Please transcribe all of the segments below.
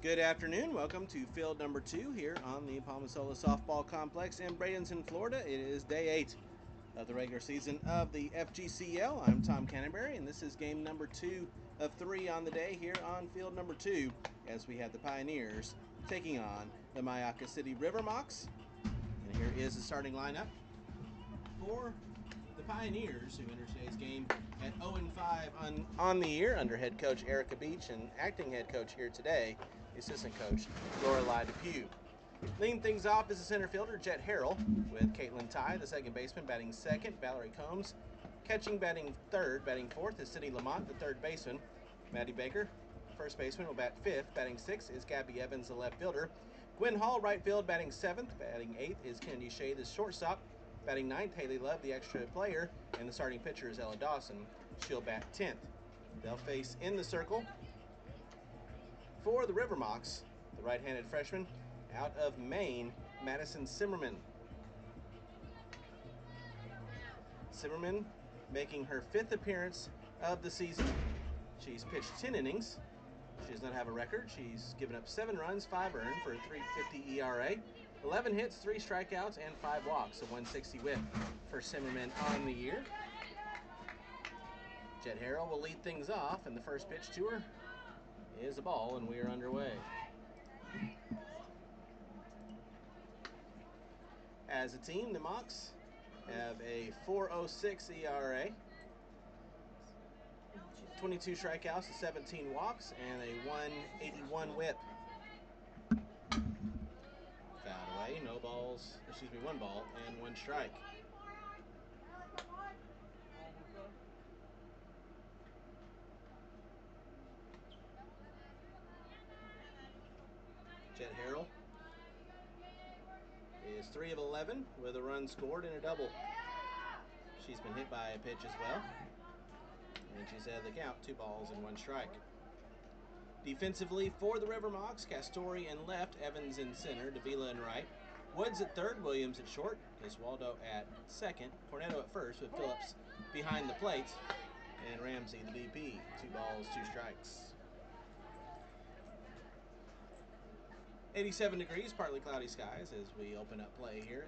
Good afternoon. Welcome to field number 2 here on the Palmasola Softball Complex in Bradenton, Florida. It is day 8 of the regular season of the FGCL. I'm Tom Canterbury, and this is game number 2 of 3 on the day here on field number 2 as we have the Pioneers taking on the Myakka City River Mocs. And here is the starting lineup for the Pioneers, who enter today's game at 0-5 on the year under head coach Erica Beach and acting head coach here today, assistant coach Lorelei Depew. Leading things off is the center fielder Jet Harrell, with Caitlin Ty, the second baseman, batting second. Valerie Combs catching, batting third. Batting fourth is Cindy Lamont, the third baseman. Maddie Baker, first baseman, will bat fifth. Batting sixth is Gabby Evans, the left fielder. Gwen Hall, right field, batting seventh. Batting eighth is Kennedy Shea, the shortstop. Batting ninth, Haley Love, the extra player. And the starting pitcher is Ella Dawson. She'll bat 10th. They'll face in the circle for the River Mocs, the right-handed freshman out of Maine, Madison Simmerman. Simmerman making her 5th appearance of the season. She's pitched 10 innings. She does not have a record. She's given up 7 runs, 5 earned for a 3.50 ERA, 11 hits, 3 strikeouts, and 5 walks, a 160 whip for Simmerman on the year. Jet Harrell will lead things off, and the first pitch to her is a ball, and we are underway. As a team, the Mocs have a 4.06 ERA, 22 strikeouts, 17 walks, and a 181 whip. Fouled away, no balls, excuse me, 1 ball and 1 strike. Jet Harrell is 3 of 11 with a run scored and a double. She's been hit by a pitch as well, and she's out of the count, 2 balls and 1 strike. Defensively for the River Mocs, Castori in left, Evans in center, Davila in right, Woods at third, Williams at short, Iswaldo at second, Cornetto at first with Phillips behind the plate, and Ramsey the DP. 2 balls, 2 strikes. 87 degrees, partly cloudy skies as we open up play here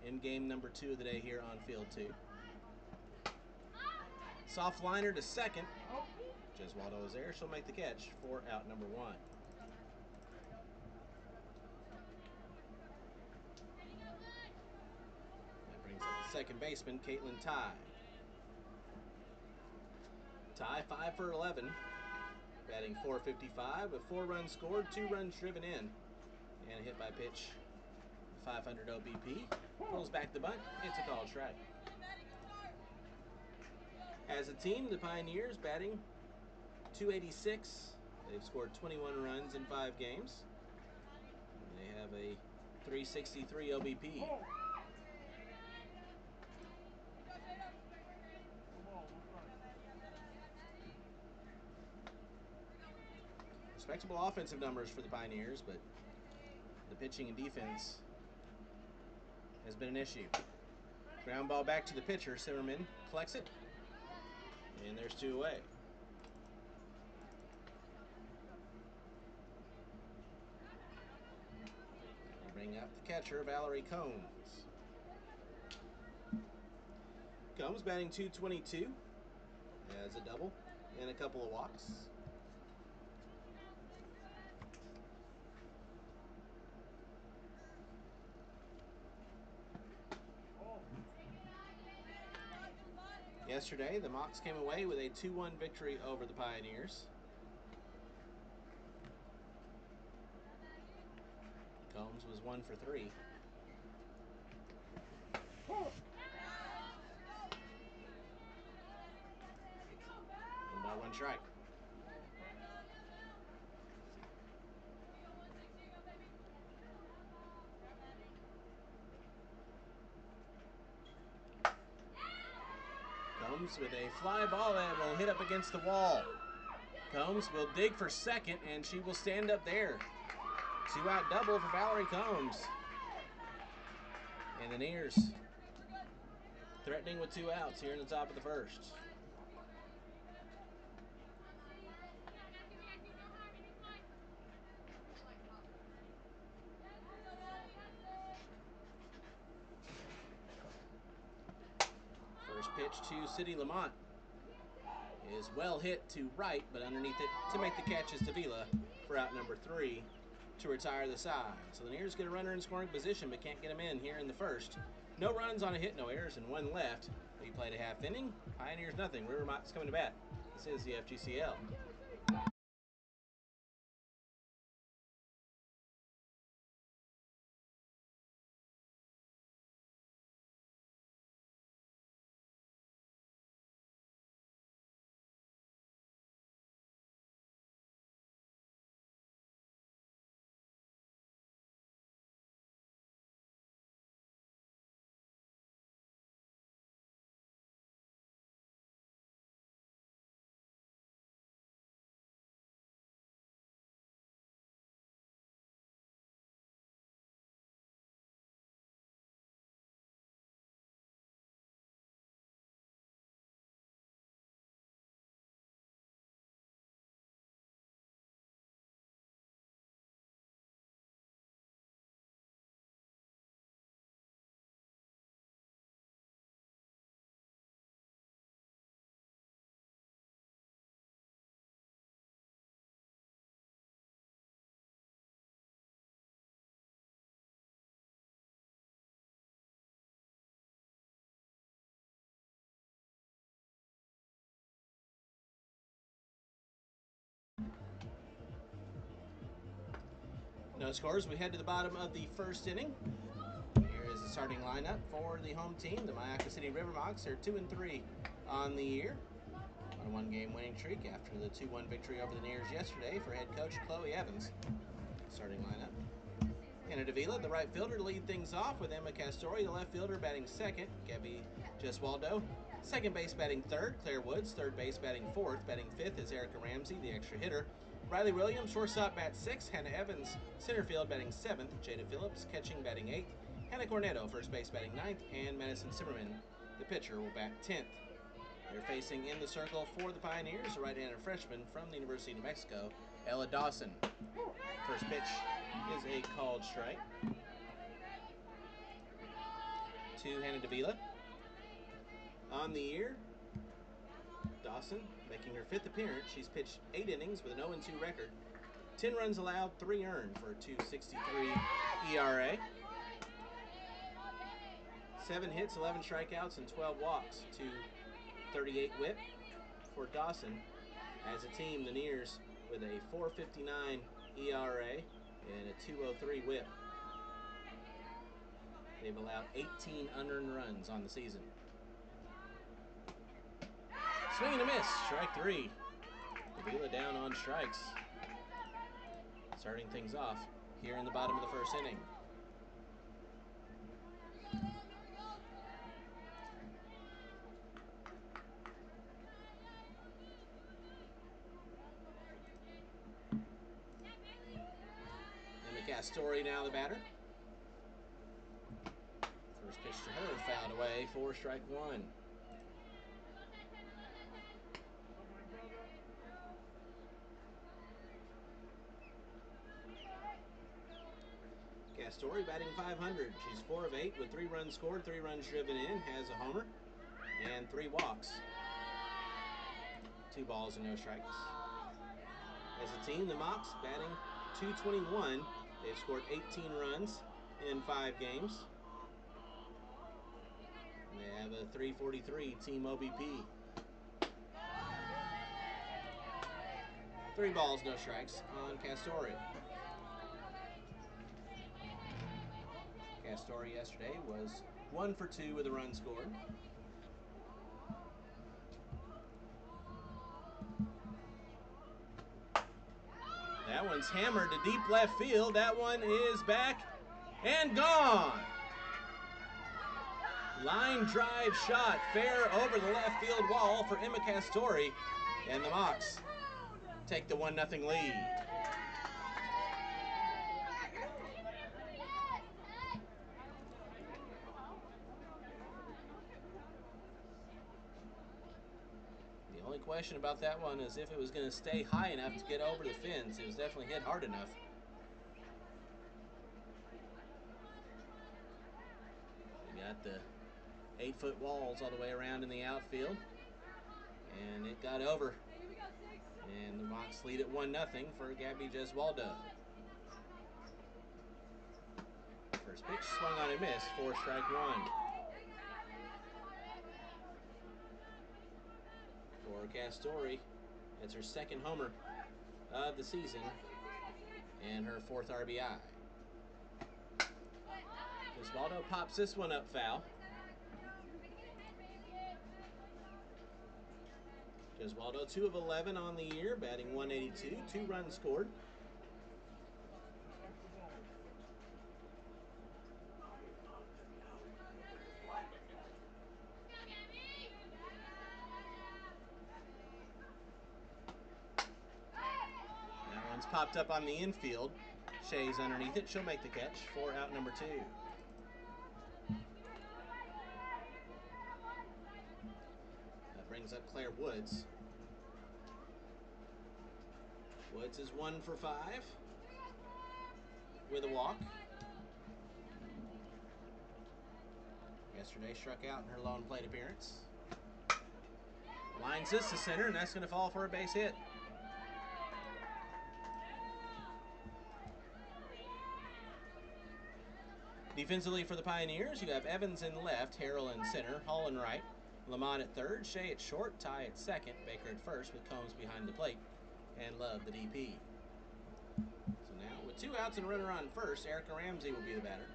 in game number 2 of the day here on field 2. Soft liner to second. Jeswaldo is there. She'll make the catch for out number 1. That brings up the second baseman, Caitlin Ty. Ty 5 for 11, batting .455 with 4 runs scored, 2 runs driven in, and a hit by pitch, 500 OBP. Pulls back the bunt. It's a called strike. As a team, the Pioneers batting .286. They've scored 21 runs in 5 games. They have a .363 OBP. Respectable offensive numbers for the Pioneers, but the pitching and defense has been an issue. Ground ball back to the pitcher. Simmerman collects it, and there's 2 away. They bring up the catcher, Valerie Combs. Combs batting .222, has a double and a couple of walks. Yesterday, the Mocs came away with a 2-1 victory over the Pioneers. Combs was 1 for 3. And by 1 strike. Combs with a fly ball that will hit up against the wall. Combs will dig for second, and she will stand up there. 2-out double for Valerie Combs. And the Neers threatening with 2 outs here in the top of the first. pitch to City Lamont is well hit to right, but underneath it to make the catch is Davila for out number 3 to retire the side. So the Nears get a runner in scoring position, but can't get him in here in the first. No runs on a hit, no errors, and 1 left. We played a half inning. Pioneers nothing. River Mocs coming to bat. This is the FGCL. No scores. We head to the bottom of the first inning. Here is the starting lineup for the home team. The Myakka City River Mocs are 2-3 on the year, on a 1-game winning streak after the 2-1 victory over the Nears yesterday for head coach Chloe Evans. Starting lineup: Hannah Davila, the right fielder, to lead things off with Emma Castori, the left fielder, batting second. Gabby Jeswaldo, second base, batting third. Claire Woods, third base, batting fourth. Batting fifth is Erica Ramsey, the extra hitter. Riley Williams, shortstop, bats sixth. Hannah Evans, center field, batting seventh. Jada Phillips, catching, batting eighth. Hannah Cornetto, first base, batting ninth. And Madison Zimmerman, the pitcher, will bat 10th. They're facing in the circle for the Pioneers, a right-handed freshman from the University of New Mexico, Ella Dawson. First pitch is a called strike to Hannah Davila. On the year, Dawson making her 5th appearance. She's pitched 8 innings with an 0-2 record. 10 runs allowed, 3 earned for a 2.63 ERA. 7 hits, 11 strikeouts, and 12 walks to 38 whip for Dawson. As a team, the Nears with a 4.59 ERA and a 2.03 whip. They've allowed 18 unearned runs on the season. Swing and a miss, strike 3. Davila down on strikes. Starting things off here in the bottom of the first inning. Castori now the batter. First pitch to her, fouled away for strike 1. Castori batting .500. She's 4 of 8 with 3 runs scored, 3 runs driven in, has a homer, and 3 walks. 2 balls and no strikes. As a team, the Mocs batting .221. They've scored 18 runs in 5 games. They have a .343 team OBP. 3 balls, no strikes on Castori. Castori yesterday was 1 for 2 with a run scored. That one's hammered to deep left field. That one is back and gone. Line drive shot, fair over the left field wall for Emma Castori, and the Mocs take the 1-0 lead. The only question about that one is if it was going to stay high enough to get over the fence. It was definitely hit hard enough. We got the 8-foot walls all the way around in the outfield. And it got over. And the Mocs lead at 1-0 for Gabby Gesualdo. First pitch swung on and missed for strike one. For Castori, that's her second homer of the season and her 4th RBI. Gesualdo pops this one up foul. Gesualdo 2 of 11 on the year, batting 182, 2 runs scored. That one's popped up on the infield. Shea's underneath it. She'll make the catch for out number 2. That brings up Claire Woods. Woods is 1 for 5 with a walk. Yesterday struck out in her lone plate appearance. Lines this to center, and that's going to fall for a base hit. Defensively for the Pioneers, you have Evans in left, Harrell in center, Hall in right, Lamont at third, Shea at short, Ty at second, Baker at first with Combs behind the plate, and Love the DP. So now, with 2 outs and a runner on first, Erica Ramsey will be the batter.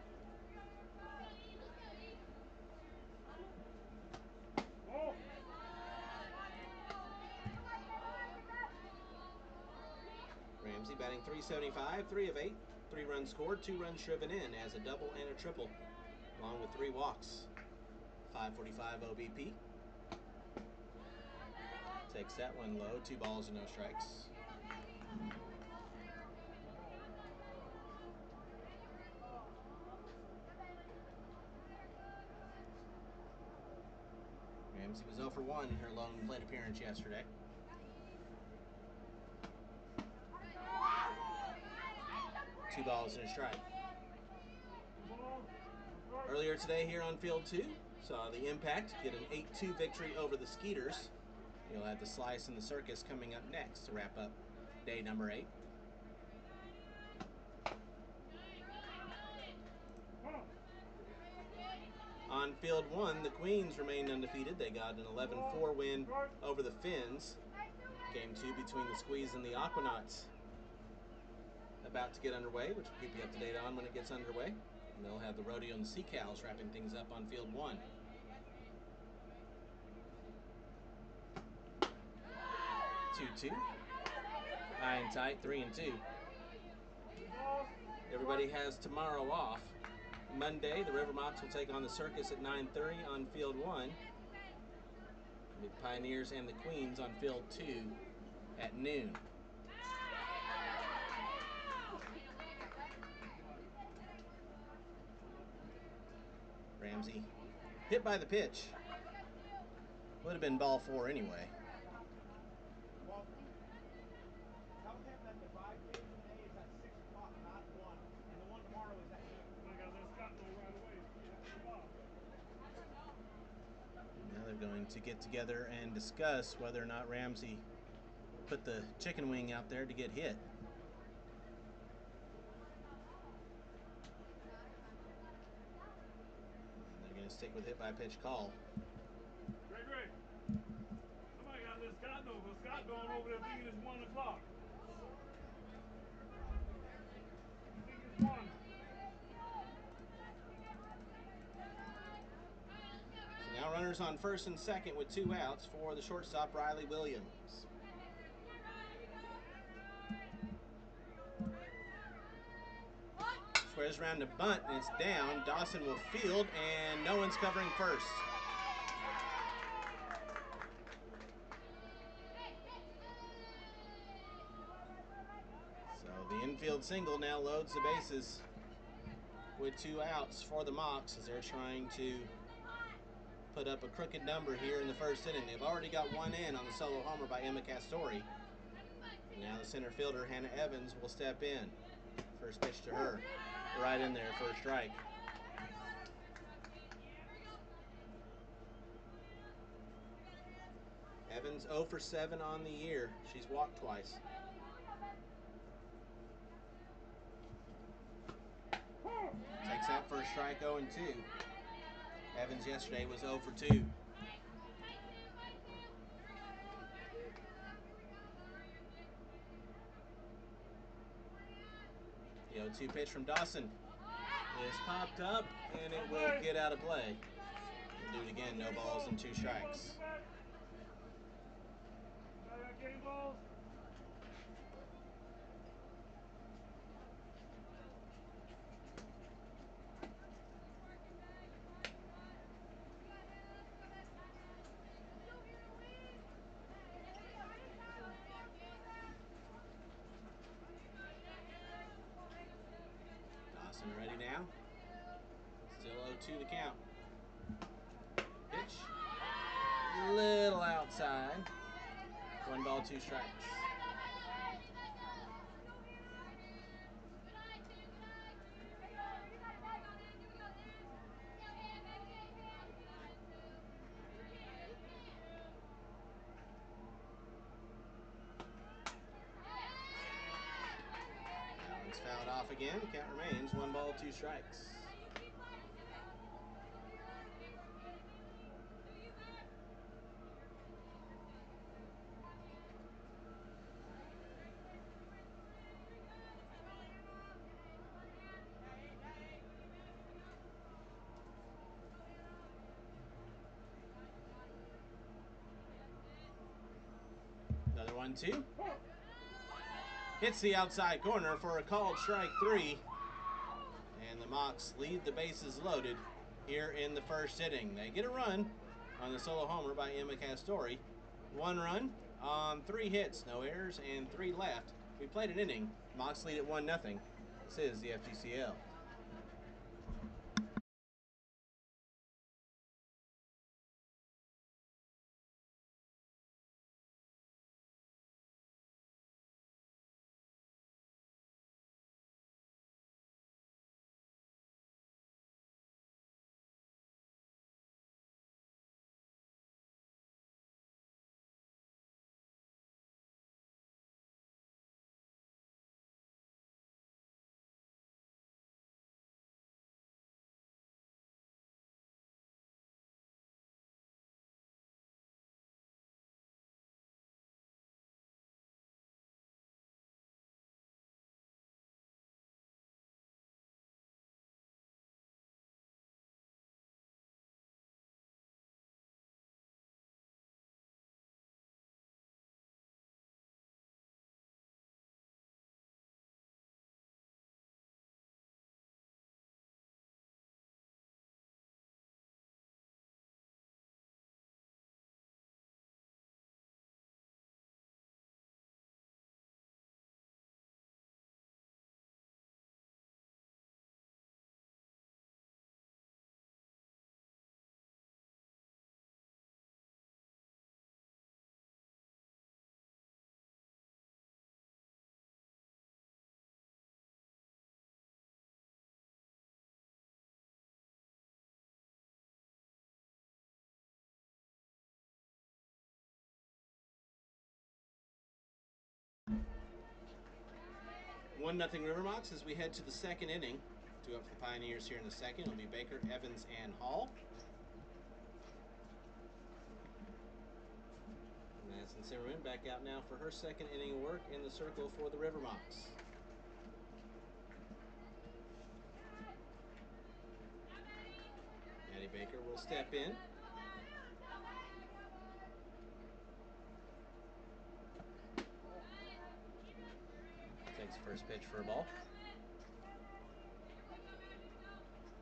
Ramsey batting .375, 3 of 8, 3 runs scored, 2 runs driven in as a double and a triple, along with 3 walks. .545 OBP. Takes that one low, 2 balls and no strikes. Ramsey was 0 for 1 in her lone plate appearance yesterday. Two balls and a strike. Earlier today here on Field 2, saw the Impact get an 8-2 victory over the Skeeters. You'll have the Slice and the Circus coming up next to wrap up day number 8. On Field 1, the Queens remained undefeated. They got an 11-4 win over the Finns. Game 2 between the Squeeze and the Aquanauts about to get underway, which we'll keep you up to date on when it gets underway. And they'll have the Rodeo and the Sea Cows wrapping things up on Field 1. 2-2. High and tight, 3-2. Everybody has tomorrow off. Monday, the River Mocs will take on the Circus at 9:30 on Field 1. The Pioneers and the Queens on Field 2 at noon. Ramsey hit by the pitch. Would have been ball 4 anyway. Tell him that the bye game today is at 6 o'clock, not 1. And the one tomorrow is at 8. Now they're going to get together and discuss whether or not Ramsey put the chicken wing out there to get hit. They're going to stick with hit by pitch call. Gregory, somebody got to let Scott know, because Scott going over there thinking it's 1 o'clock. You think it's 1? So now runners on first and second with 2 outs for the shortstop Riley Williams. Squares around to bunt, and it's down. Dawson will field, and no one's covering first. So the infield single now loads the bases with 2 outs for the Mocs as they're trying to put up a crooked number here in the first inning. They've already got 1 in on the solo homer by Emma Castori. Now the center fielder, Hannah Evans, will step in. First pitch to her. Right in there for a strike. Evans 0 for 7 on the year. She's walked twice. Takes that first strike, 0 and 2. Evans yesterday was 0 for 2. The 0-2 pitch from Dawson is popped up, and it will get out of play. We'll do it again, no balls and 2 strikes. Game balls. Dawson ready now. Still 0-2 the count. Pitch. Little outside. 1 ball, 2 strikes. That one's fouled off again. Count remains 1 ball, 2 strikes. Another 1-2. Hits the outside corner for a called strike 3. And the Mocs leave the bases loaded here in the first inning. They get a run on the solo homer by Emma Castori. 1 run on 3 hits, no errors, and 3 left. We played an inning. Mocs lead at 1-0. This is the FGCL. One nothing River Mocs as we head to the second inning. 2 up for the Pioneers here in the second. It'll be Baker, Evans, and Hall. Madison Zimmerman back out now for her second inning of work in the circle for the River Mocs. Maddie Baker will step in. Takes the first pitch for a ball.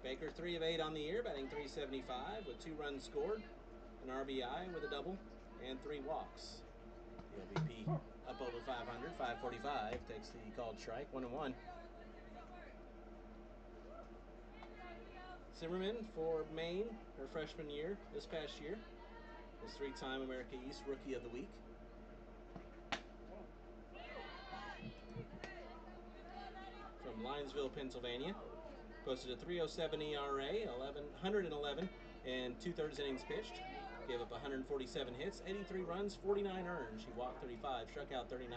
Baker 3 of 8 on the year, batting .375 with 2 runs scored, an RBI with a double, and 3 walks. The OBP up over 500, 545, takes the called strike, 1-1. Zimmerman for Maine, her freshman year this past year, was 3-time America East Rookie of the Week. From Linesville, Pennsylvania, posted a .307 ERA, 111 and 2/3 innings pitched, Gave up 147 hits, 83 runs, 49 earned. She walked 35, struck out 39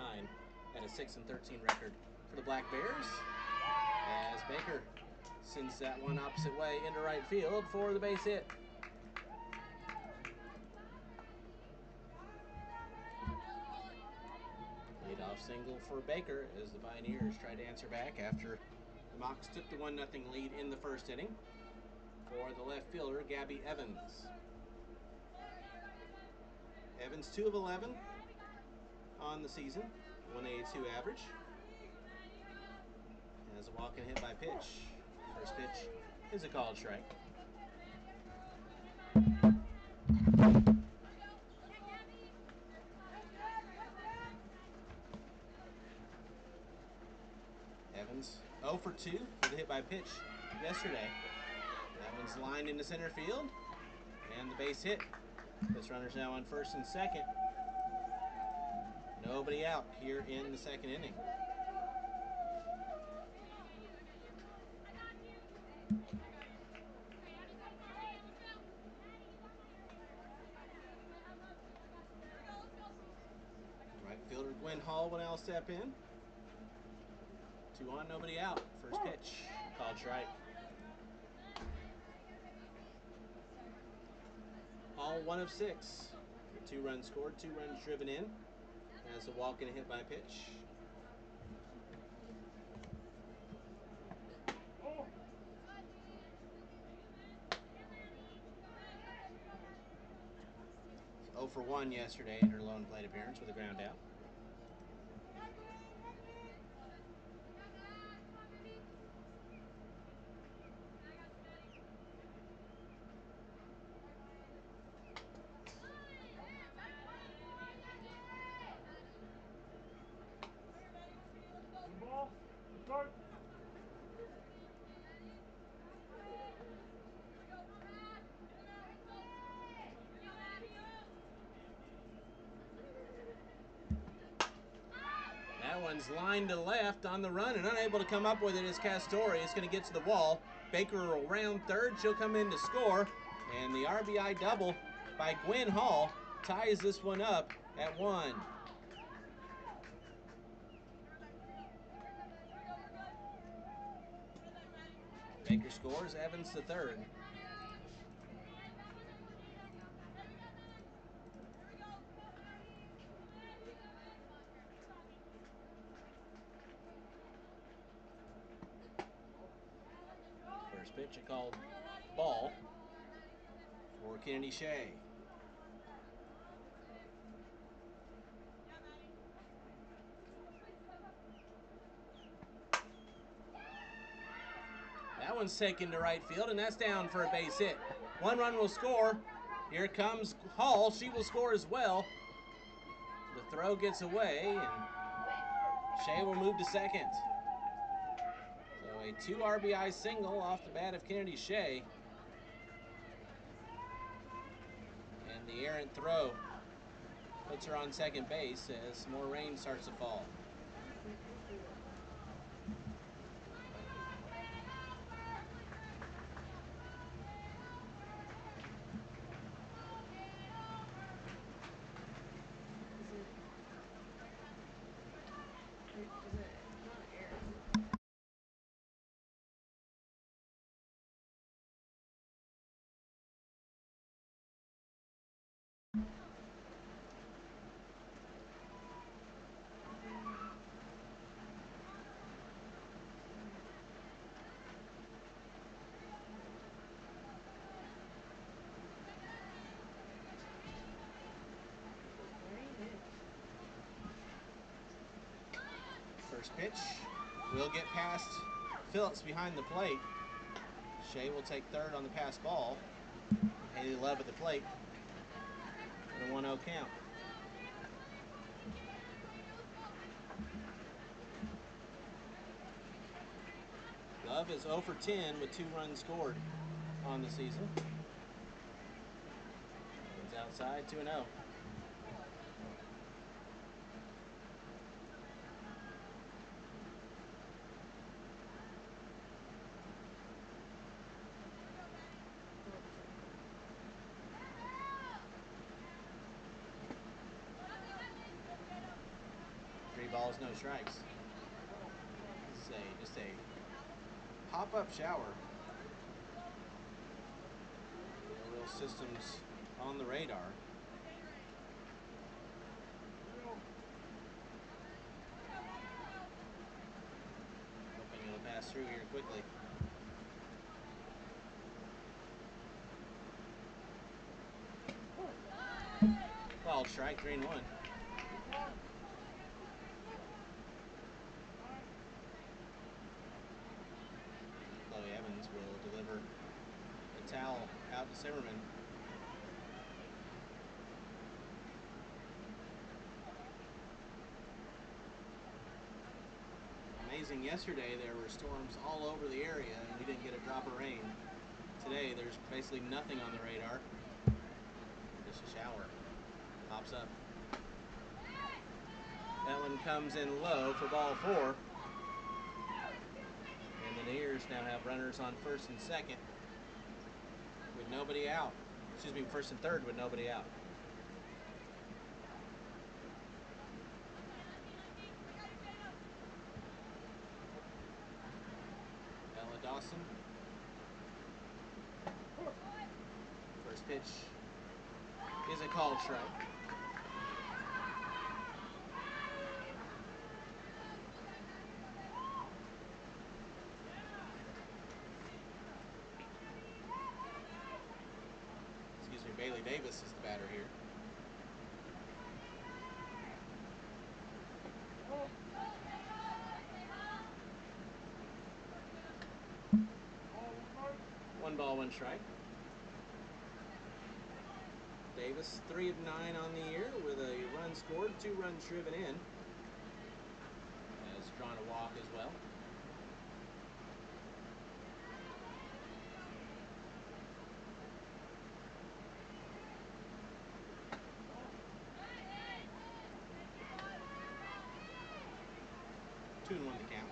at a 6-13 record for the Black Bears. As Baker sends that one opposite way into right field for the base hit. Leadoff single for Baker as the Pioneers tried to answer back after the Mocs took the 1-0 lead in the first inning for the left fielder, Gabby Evans. Evans 2 of 11 on the season, 182 average. Has a walk and hit by pitch. First pitch is a called strike. Evans 0 for 2 for the hit by pitch yesterday. That one's lined into center field, and the base hit. Puts runners now on first and second. Nobody out here in the second inning. Right fielder Gwen Hall will now step in. 2 on, nobody out. First pitch, called strike. Hall 1 of 6. 2 runs scored, 2 runs driven in. Has a walk and a hit by pitch. Oh. 0 for 1 yesterday in her lone plate appearance with a ground out. Ball. Start. That one's lined to left on the run and unable to come up with it as Castori is going to get to the wall. Baker will round third. She'll come in to score. And the RBI double by Gwen Hall ties this one up at 1. Baker scores, Evans to third. First pitch, a called ball for Kennedy Shea. That one's taken to right field, and that's down for a base hit. 1 run will score. Here comes Hall. She will score as well. The throw gets away, and Shea will move to second. So a 2 RBI single off the bat of Kennedy Shea. And the errant throw puts her on second base as more rain starts to fall. First pitch will get past Phillips behind the plate. Shea will take third on the pass ball. Haley Love at the plate. And a 1-0 count. Love is 0 for 10 with 2 runs scored on the season. It's outside, 2-0. balls, no strikes. This is just a pop-up shower. No real systems on the radar. Hoping it'll pass through here quickly. Called strike, 3-1. Chloe Evans will deliver the towel out to Zimmerman. Amazing, yesterday there were storms all over the area and we didn't get a drop of rain. Today there's basically nothing on the radar. Just a shower. Pops up. That one comes in low for ball 4. And the Neers now have runners on first and second with nobody out. Excuse me, first and third with nobody out. Ella Dawson. First pitch is a called strike. Excuse me, Bailey Davis is the batter here. One ball, one strike. Davis, 3 of 9 on the year with a run scored, 2 runs driven in. Has drawn a walk as well. Two and 1 to count.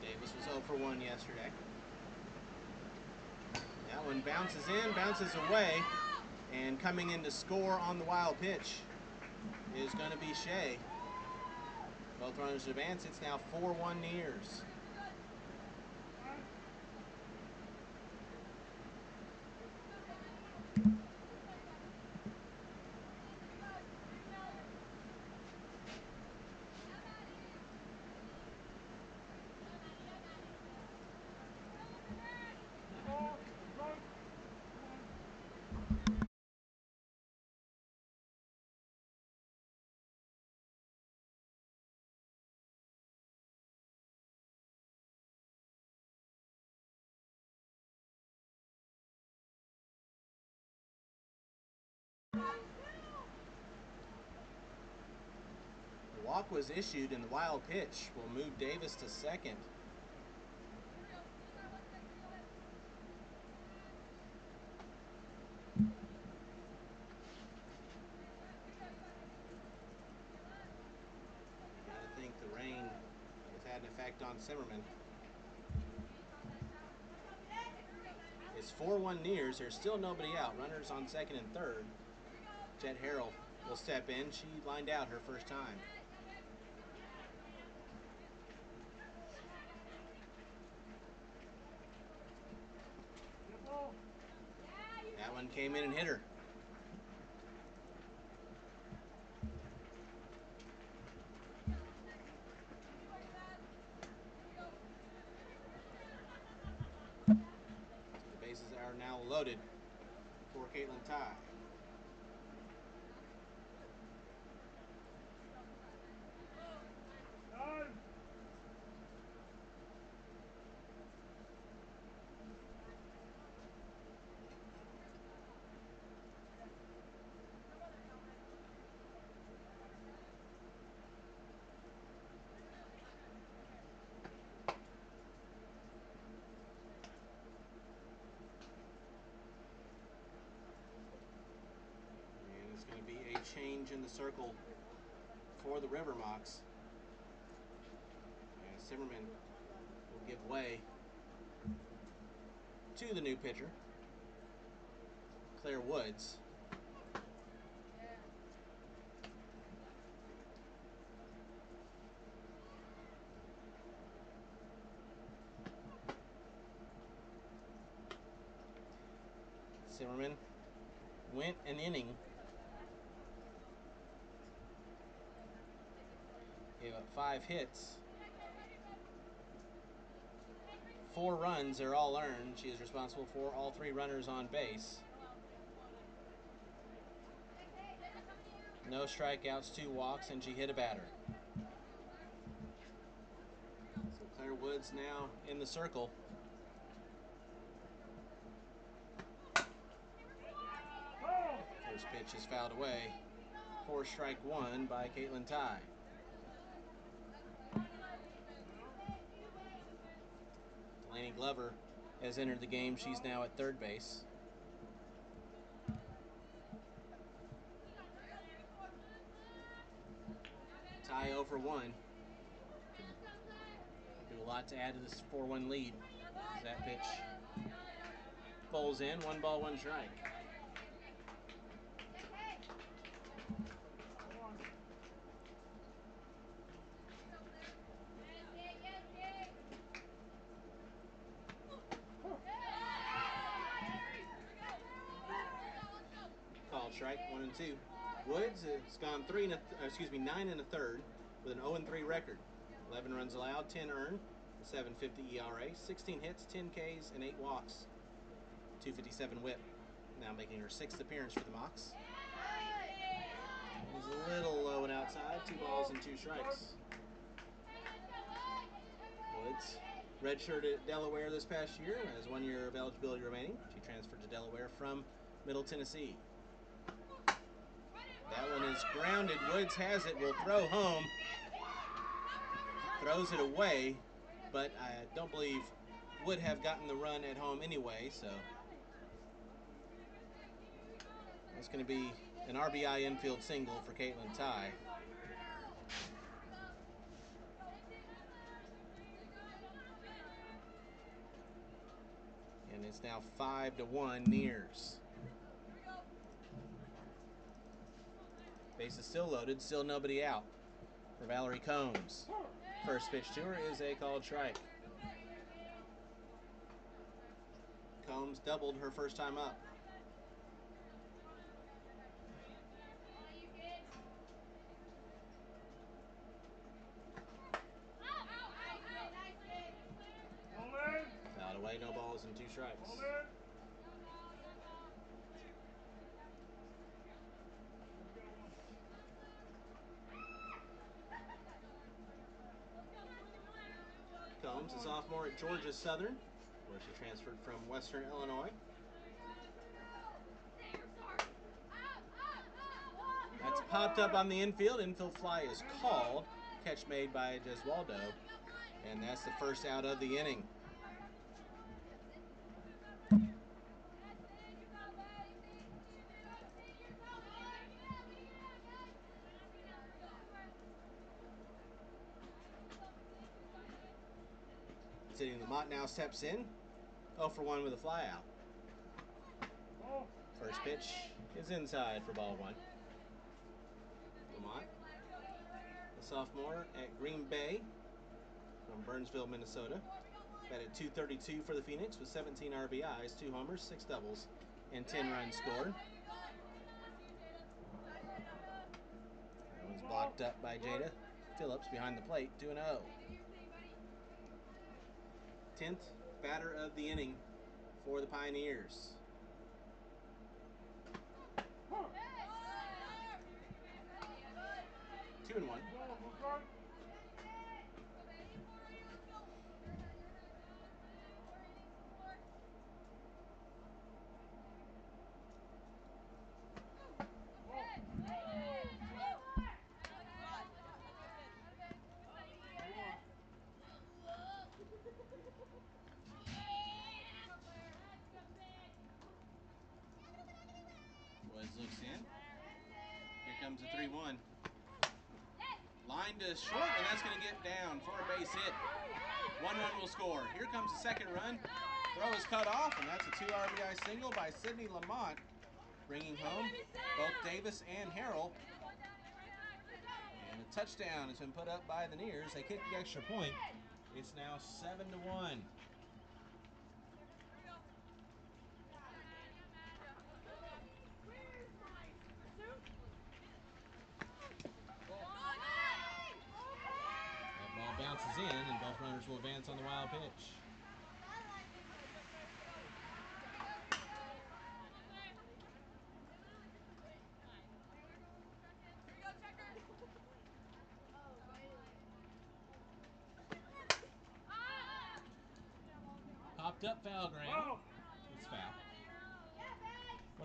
Davis was 0 for 1 yesterday. That one bounces in, bounces away, and coming in to score on the wild pitch is going to be Shea. Both runners advance. It's now 4-1 Neers. The walk was issued and the wild pitch will move Davis to second. I think the rain has had an effect on Zimmerman. It's 4-1 Neers. There's still nobody out. Runners on second and third. Jet Harrell will step in. She lined out her first time. That one came in and hit her. The bases are now loaded for Caitlin Ty. It's going to be a change in the circle for the River Mocs. And Zimmerman will give way to the new pitcher, Claire Woods. Zimmerman went an inning. Gave up 5 hits. 4 runs are all earned. She is responsible for all 3 runners on base. No strikeouts, 2 walks, and she hit a batter. So Claire Woods now in the circle. First pitch is fouled away for strike 1 by Caitlin Ty. Delaney Glover has entered the game. She's now at third base. Ty 0 for 1. Do a lot to add to this 4-1 lead. As that pitch bowls in. 1 ball, 1 strike. Called strike 1 and 2. Woods has gone 9 1/3 with an 0-3 record. 11 runs allowed, 10 earned, 7.50 ERA, 16 hits, 10 Ks, and 8 walks. 2.57 WHIP. Now making her 6th appearance for the Mocs. He's a little low and outside. 2 balls and 2 strikes. Woods redshirted at Delaware this past year, has 1 year of eligibility remaining. She transferred to Delaware from Middle Tennessee. That one is grounded. Woods has it, will throw home. Throws it away, but I don't believe would have gotten the run at home anyway, so it's going to be an RBI infield single for Caitlin Ty. And it's now 5-1 Nears. Base is still loaded, still nobody out for Valerie Combs. First pitch to her is a called strike. Combs doubled her first time up. Fouled away, no balls and 2 strikes. Combs, a sophomore at Georgia Southern, where she transferred from Western Illinois. That's popped up on the infield. Infield fly is called. Catch made by Gesualdo. And that's the first out of the inning. Sitting Lamont now steps in. 0 for 1 with a fly out. First pitch is inside for ball 1. Lamont, a sophomore at Green Bay from Burnsville, Minnesota. Batted .232 for the Phoenix with 17 RBIs, 2 homers, 6 doubles, and 10 runs scored. That one's blocked up by Jada Phillips behind the plate, 2-0. 10th batter of the inning for the Pioneers. Two and 1. Woods looks in. Here comes the 3-1. Line to short, and that's going to get down for a base hit. 1 run will score. Here comes the second run. Throw is cut off, and that's a 2 RBI single by Sydney Lamont, bringing home both Davis and Harrell. And a touchdown has been put up by the Nears. They kicked the extra point. It's now 7-1. That ball bounces in, and both runners will advance on the wild pitch. Popped up foul ground. It's foul.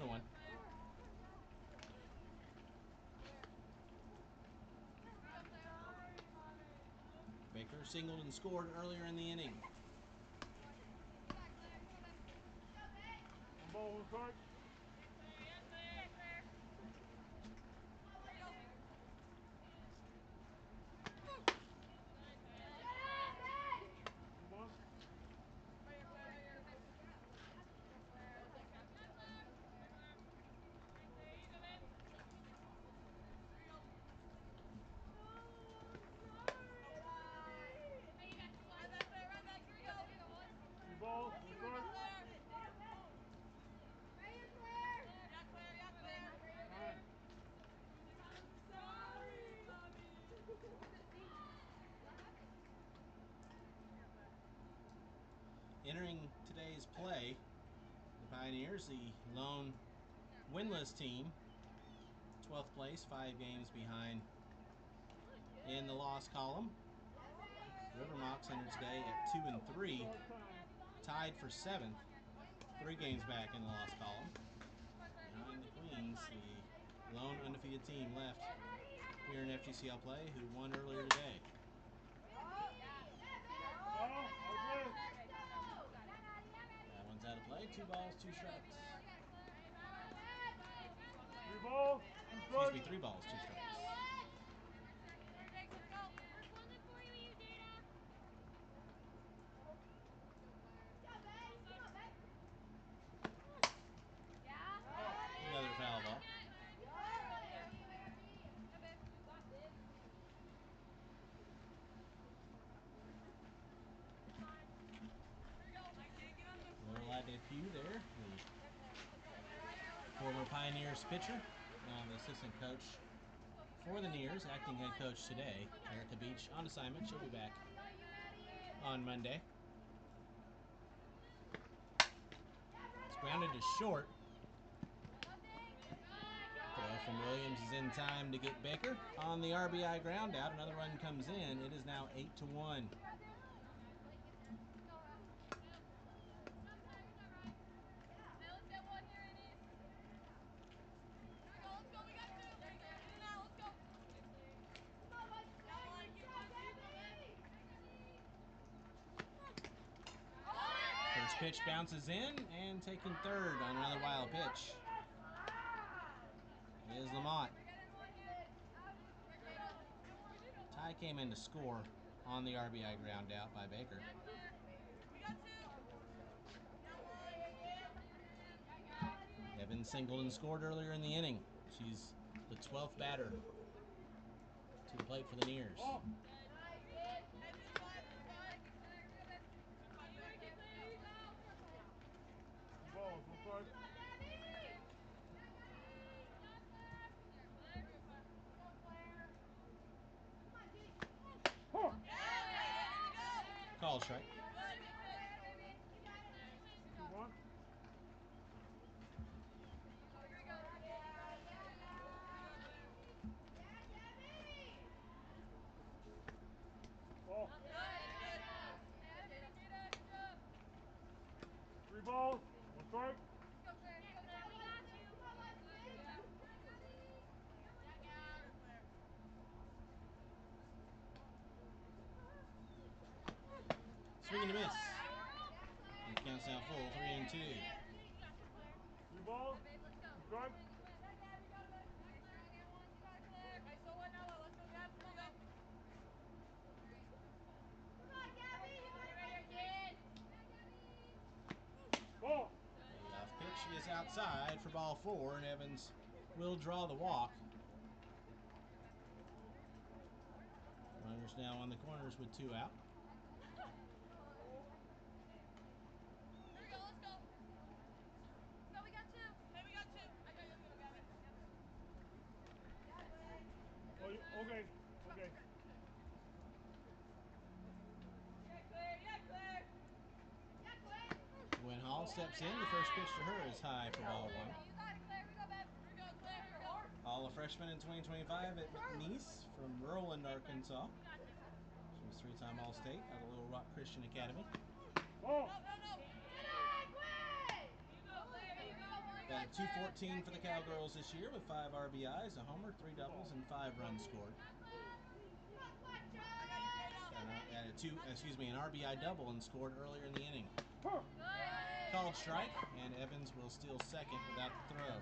1-1. Baker singled and scored earlier in the inning. Ball on start. Ball, start. Entering today's play, the Pioneers, the lone winless team, 12th place, 5 games behind in the loss column. River Mocs entered today at 2-3, tied for 7th, 3 games back in the loss column. Behind the Queens, the lone undefeated team left here in FGCL play, who won earlier today. That one's out of play. 2 balls, 2 strikes. 3 balls, 2 strikes. Excuse me, 3 balls, 2 strikes. Another foul ball. Lorelei Pugh there, the former Pioneers pitcher, now the assistant coach for the Nears, acting head coach today. Erica Beach on assignment. She'll be back on Monday. It's grounded to short. Throw from Williams is in time to get Baker on the RBI ground out. Another run comes in. It is now 8-1. First pitch bounces in, and taking third on another wild pitch is Lamont. Ty came in to score on the RBI ground out by Baker. Evans singled and scored earlier in the inning. She's the 12th batter to the plate for the Nears. Balls, we'll start. Called strike. 2-1. Ball. 3 balls, 1 strike. Swing and a miss. And the count's now full, 3-2. 3 balls, 2 strikes. outside for ball 4, and Evans will draw the walk. Runners now on the corners with 2 out. Here we go, let's go. No, we got 2. Hey, we got 2. I got it. Oh, okay. Okay. Gwen Hall steps in. The first pitch to her is high for ball 1. You got it, Claire. We go, babe. Here we go, Claire. Here we go. All a freshman in 2025 at McNeese from Roland, Arkansas. She was 3-time All-State out of Little Rock Christian Academy. Ball. No. Batted .214 for the Cowgirls this year with 5 RBIs, a homer, 3 doubles, and 5 runs scored. An RBI double and scored earlier in the inning. Called strike, and Evans will steal second without the throw.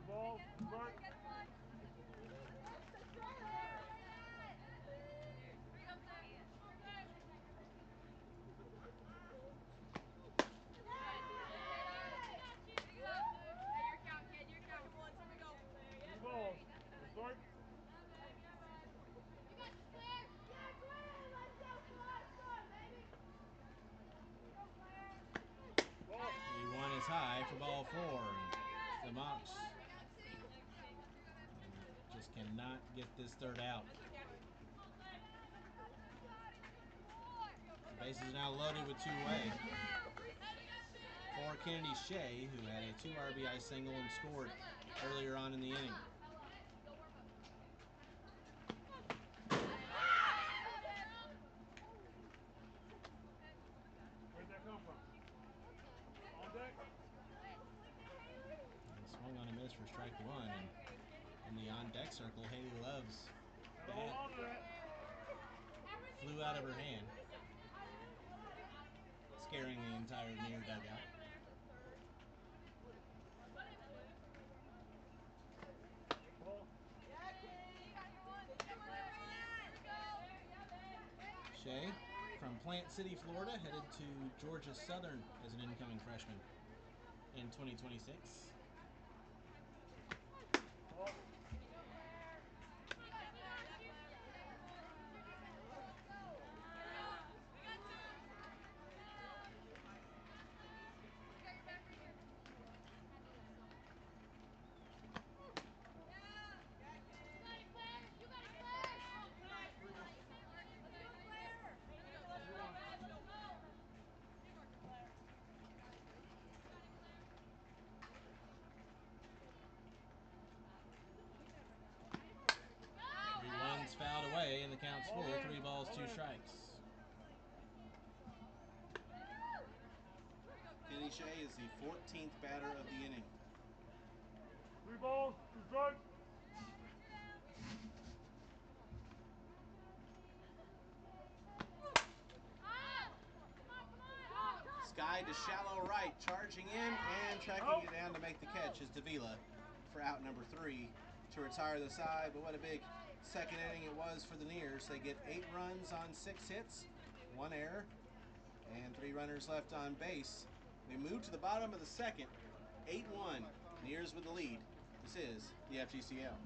Ball. Start. Balls. Start. Ball. 3-1 is high for ball 4. And the Mocs just cannot get this third out. The base is now loaded with 2 away. For Kennedy Shea, who had a 2 RBI single and scored earlier on in the inning. Where'd that come from? On deck? And swung on a miss for strike 1. And in the on-deck circle, Haley Love's Gotta hold bat on to that. flew out of her hand, scaring the entire near dugout. Ball. Shea from Plant City, Florida, headed to Georgia Southern as an incoming freshman in 2026. Ball. One's fouled away, and the count's full. 3 balls, 2 strikes. Kenny Shea is the 14th batter of the inning. 3 balls. 2 strikes. Sky to shallow right, charging in and tracking it down to make the catch is Davila for out number 3 to retire the side. But what a big second inning it was for the Nears. They get 8 runs on 6 hits, 1 error, and 3 runners left on base. We move to the bottom of the second, 8-1. Nears with the lead. This is the FGCL.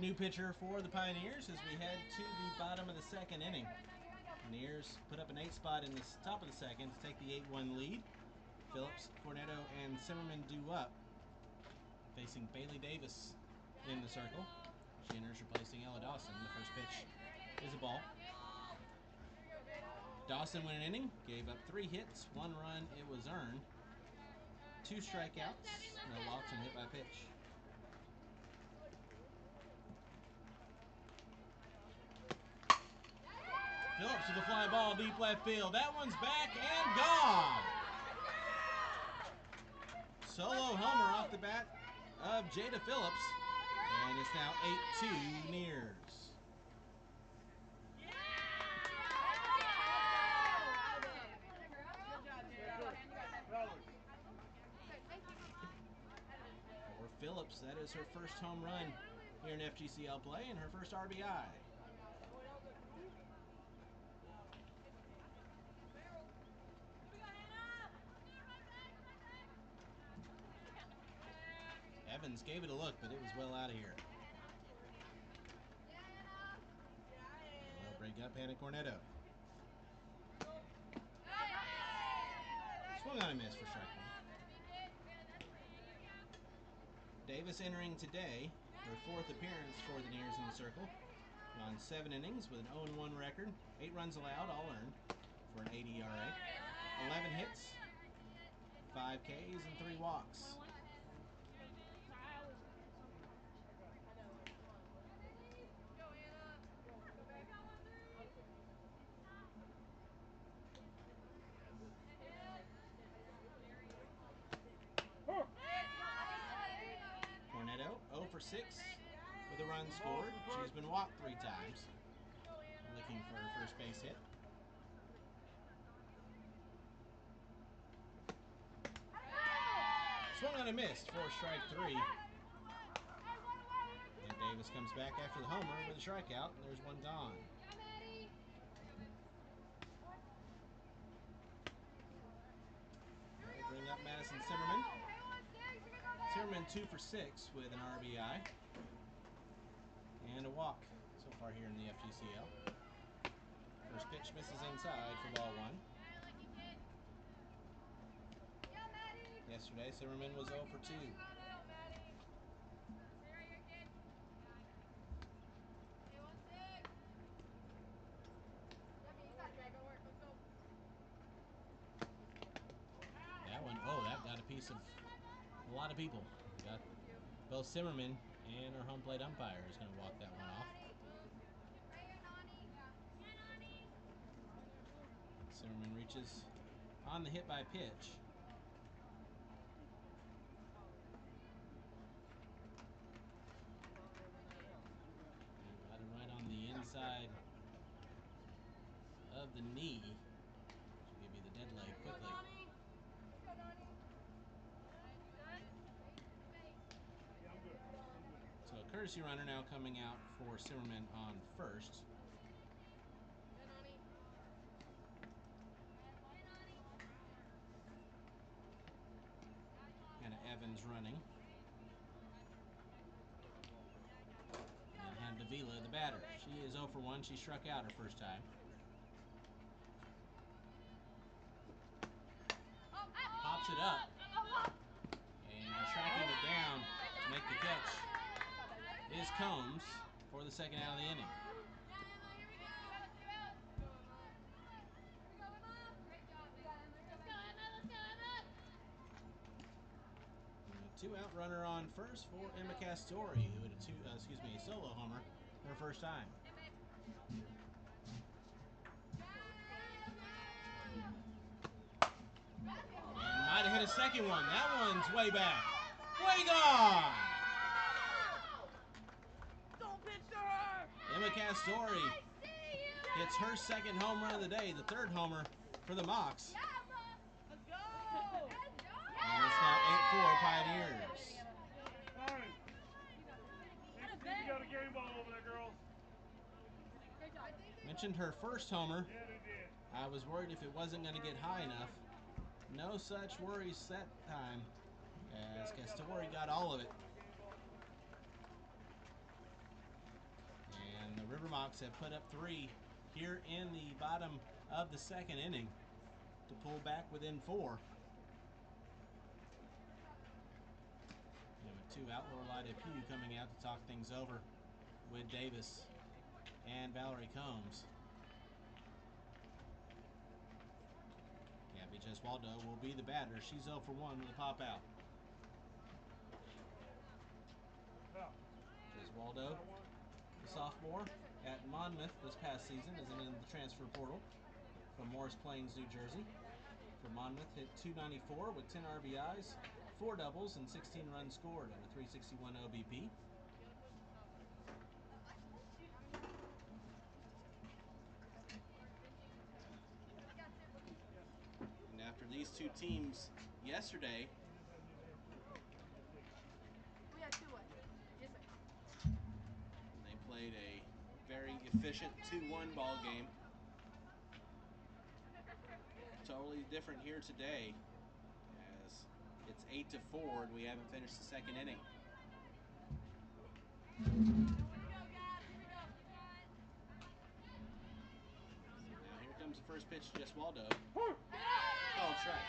New pitcher for the Pioneers as we head to the bottom of the second inning. Pioneers put up an 8 spot in the top of the second to take the 8-1 lead. Phillips, Cornetto, and Zimmerman due up, facing Bailey Davis in the circle. She enters replacing Ella Dawson. The first pitch is a ball. Dawson went an inning, gave up 3 hits, 1 run, it was earned, 2 strikeouts, no walks, and hit by pitch. Phillips with a fly ball deep left field. That one's back and gone. Solo homer off the bat of Jada Phillips, and it's now 8-2 Nears. For Phillips, that is her first home run here in FGCL play and her first RBI. Evans gave it a look, but it was well out of here. They'll break up Hannah Cornetto. Swung on a miss for strike one. Davis entering today, her 4th appearance for the Nears in the circle. On 7 innings with an 0-1 record, 8 runs allowed, all earned, for an 8 ERA. 11 hits, 5 Ks, and 3 walks. Cornetto 0 for 6 with a run scored. She's been walked 3 times, looking for her first base hit. Swung on and missed for strike 3. And Davis comes back after the homer with a strikeout, and there's one gone. They'll bring up Madison Zimmerman. Zimmerman 2 for 6 with an RBI and a walk so far here in the FGCL. First pitch misses inside for ball 1. Yesterday, Zimmerman was 0 for 2. That one, that got a piece of a lot of people. Got both Zimmerman and our home plate umpire is going to walk that one off. Zimmerman reaches on the hit by pitch. And got him right on the inside of the knee, which will give you the dead leg quickly. So a courtesy runner now coming out for Zimmerman on first. Hannah Evans running. And Hannah Davila, the batter. She is 0 for 1. She struck out her first time. Pops it up. And tracking it down to make the catch is Combs for the second out of the inning. A 2-out runner on first for Emma Castori, who had a solo homer her first time. And might have hit a second one. That one's way back. Way gone! Emma Castori hits her second home run of the day, the 3rd homer for the Mocs. Let's go! And it's now 8-4 Pioneers. Fine. You got a game ball over there, girls. Mentioned her first homer. Yeah, they did. I was worried if it wasn't going to get high enough. No such worries that time, as Castori got all of it. And the River Mocs have put up 3 here in the bottom of the second inning to pull back within 4. And with 2 out, Lorelei Pugh coming out to talk things over with Davis and Valerie Combs. Gabby Jeswaldo will be the batter. She's 0 for 1 with a pop out. Jeswaldo, the sophomore at Monmouth this past season, is in the transfer portal from Morris Plains, New Jersey. For Monmouth, hit .294 with 10 RBIs, 4 doubles, and 16 runs scored at a .361 OBP. And after these 2 teams yesterday they played a very efficient 2-1 ball game. Totally different here today, as it's 8-4 and we haven't finished the second inning. Now here comes the first pitch to Jeswaldo. Called strike.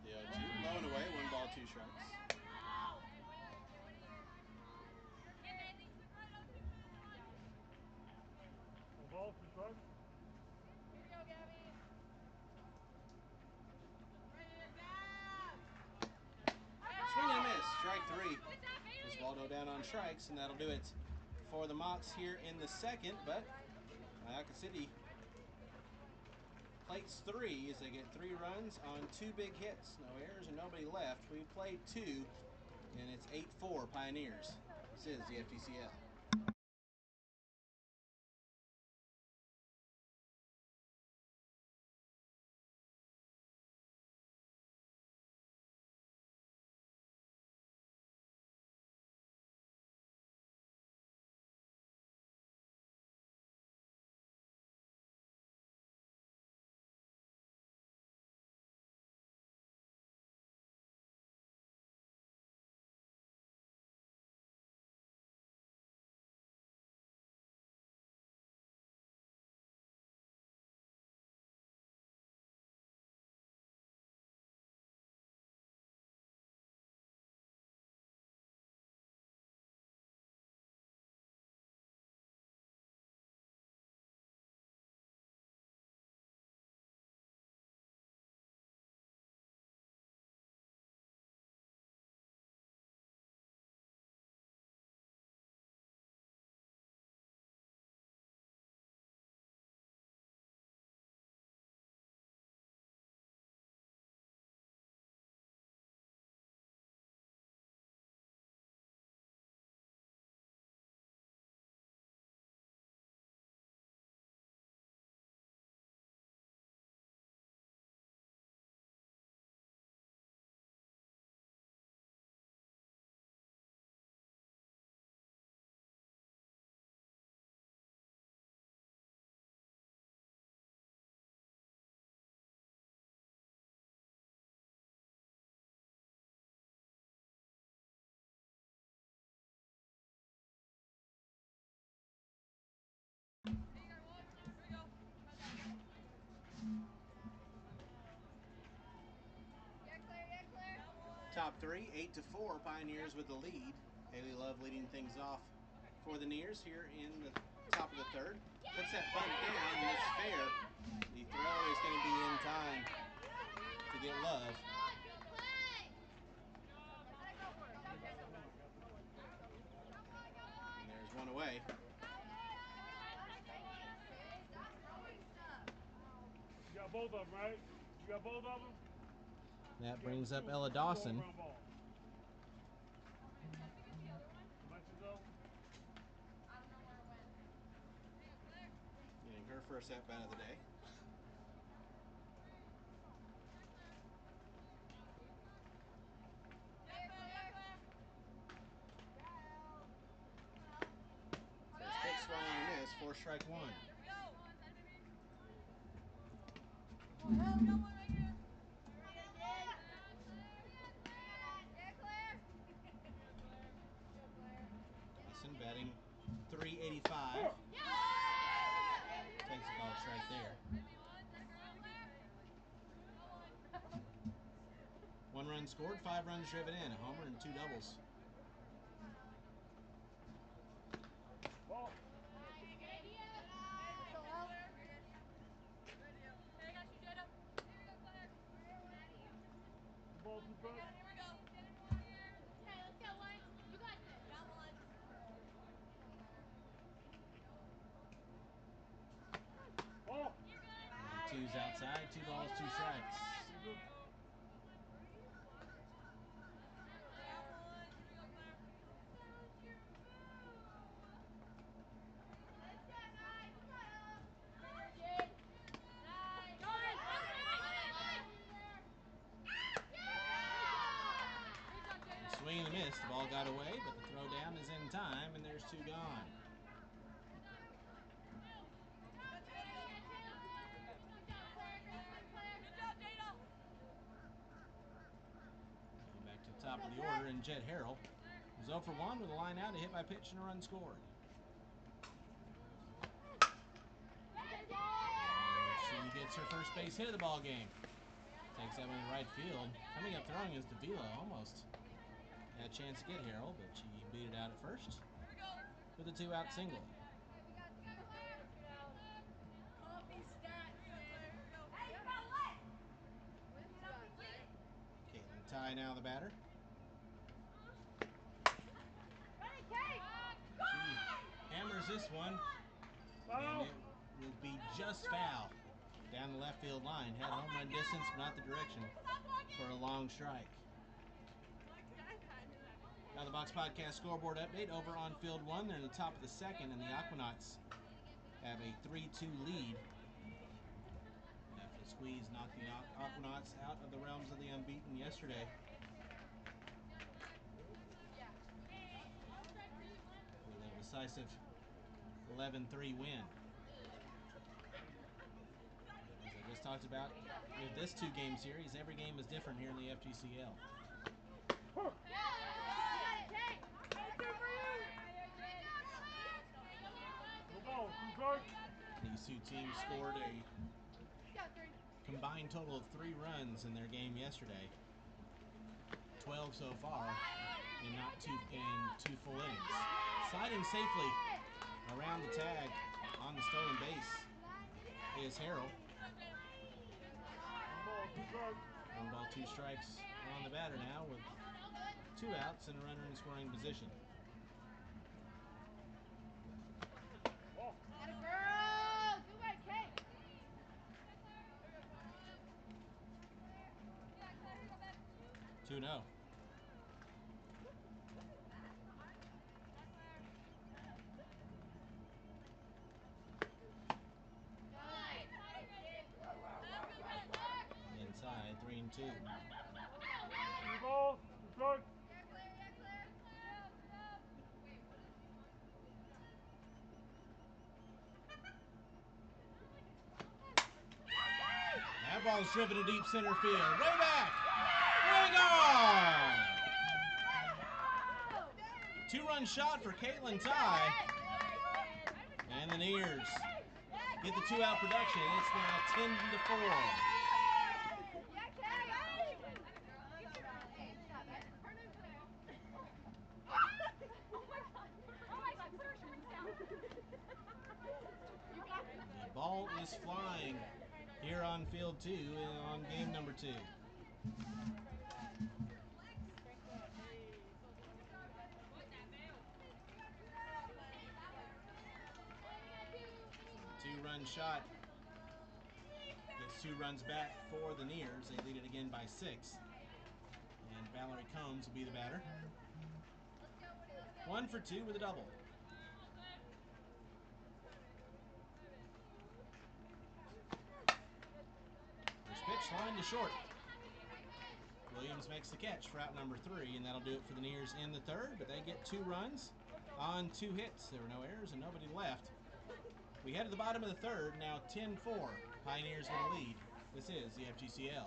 The 0-2, low and away, 1 ball, 2 strikes. Ball, 2 strikes. Swing and a miss, strike 3. Jeswaldo down on strikes, and that'll do it for the Mocs here in the second. But Iocca City plates 3 as they get 3 runs on 2 big hits. No errors and nobody left. We played 2, and it's 8-4 Pioneers. This is the FGCL. Top 3, 8-4 Pioneers with the lead. Haley Love leading things off for the Nears here in the top of the third. Puts that bunt down, and it's fair. The throw is going to be in time to get Love. And there's one away. You got both of them, right? You got both of them? That brings up Ella Dawson. Let you go. her first at bat of the day. First pitch swung on a miss for strike one. Dawson batting .385. Takes a ball strike there. 1 run scored, 5 runs driven in, a homer and 2 doubles. Ball. Ball to first. Ball. And 2's outside, 2 balls, 2 strikes. Swing and a miss. The ball got away, but the throw down is in time, and there's 2 gone. Going back to the top of the order, and Jed Harrell was 0 for 1 with a line out, a hit by pitch, and a run scored. She gets her first base hit of the ball game. Takes that one to right field. Coming up throwing is Davila, almost had a chance to get Harrell, but she beat it out at first with a 2-out single. Caitlin Ty now the batter. She hammers this one, and it will be just foul down the left field line. Had home run distance, but not the direction for a long strike. Now the Mocs Podcast scoreboard update over on Field 1. They're in the top of the second, and the Aquanauts have a 3-2 lead. After the squeeze knocked the Aquanauts out of the realms of the unbeaten yesterday. With a decisive 11-3 win. As I just talked about, with this 2-game series, every game is different here in the FGCL. These 2 teams scored a combined total of 3 runs in their game yesterday. 12 so far in 2 full innings. Sliding safely around the tag on the stolen base is Harrell. 1 ball, 2 strikes on the batter now with 2 outs and a runner in scoring position. Girl, do my cake. 2-0. Inside, 3-2. 3 balls, 2 strikes. That ball's driven to deep center field. Way back! Way gone! 2-run shot for Caitlin Ty. And the Neers get the 2-out production. It's now 10-4. The ball is flying here on Field 2 on game number 2. 2-run shot gets 2 runs back for the Neers. They lead it again by 6. And Valerie Combs will be the batter. 1 for 2 with a double. line to short. Williams makes the catch for out number 3, and that'll do it for the Nears in the third, but they get 2 runs on 2 hits. There were no errors and nobody left. We head to the bottom of the third, now 10-4. Pioneers with a lead. This is the FGCL.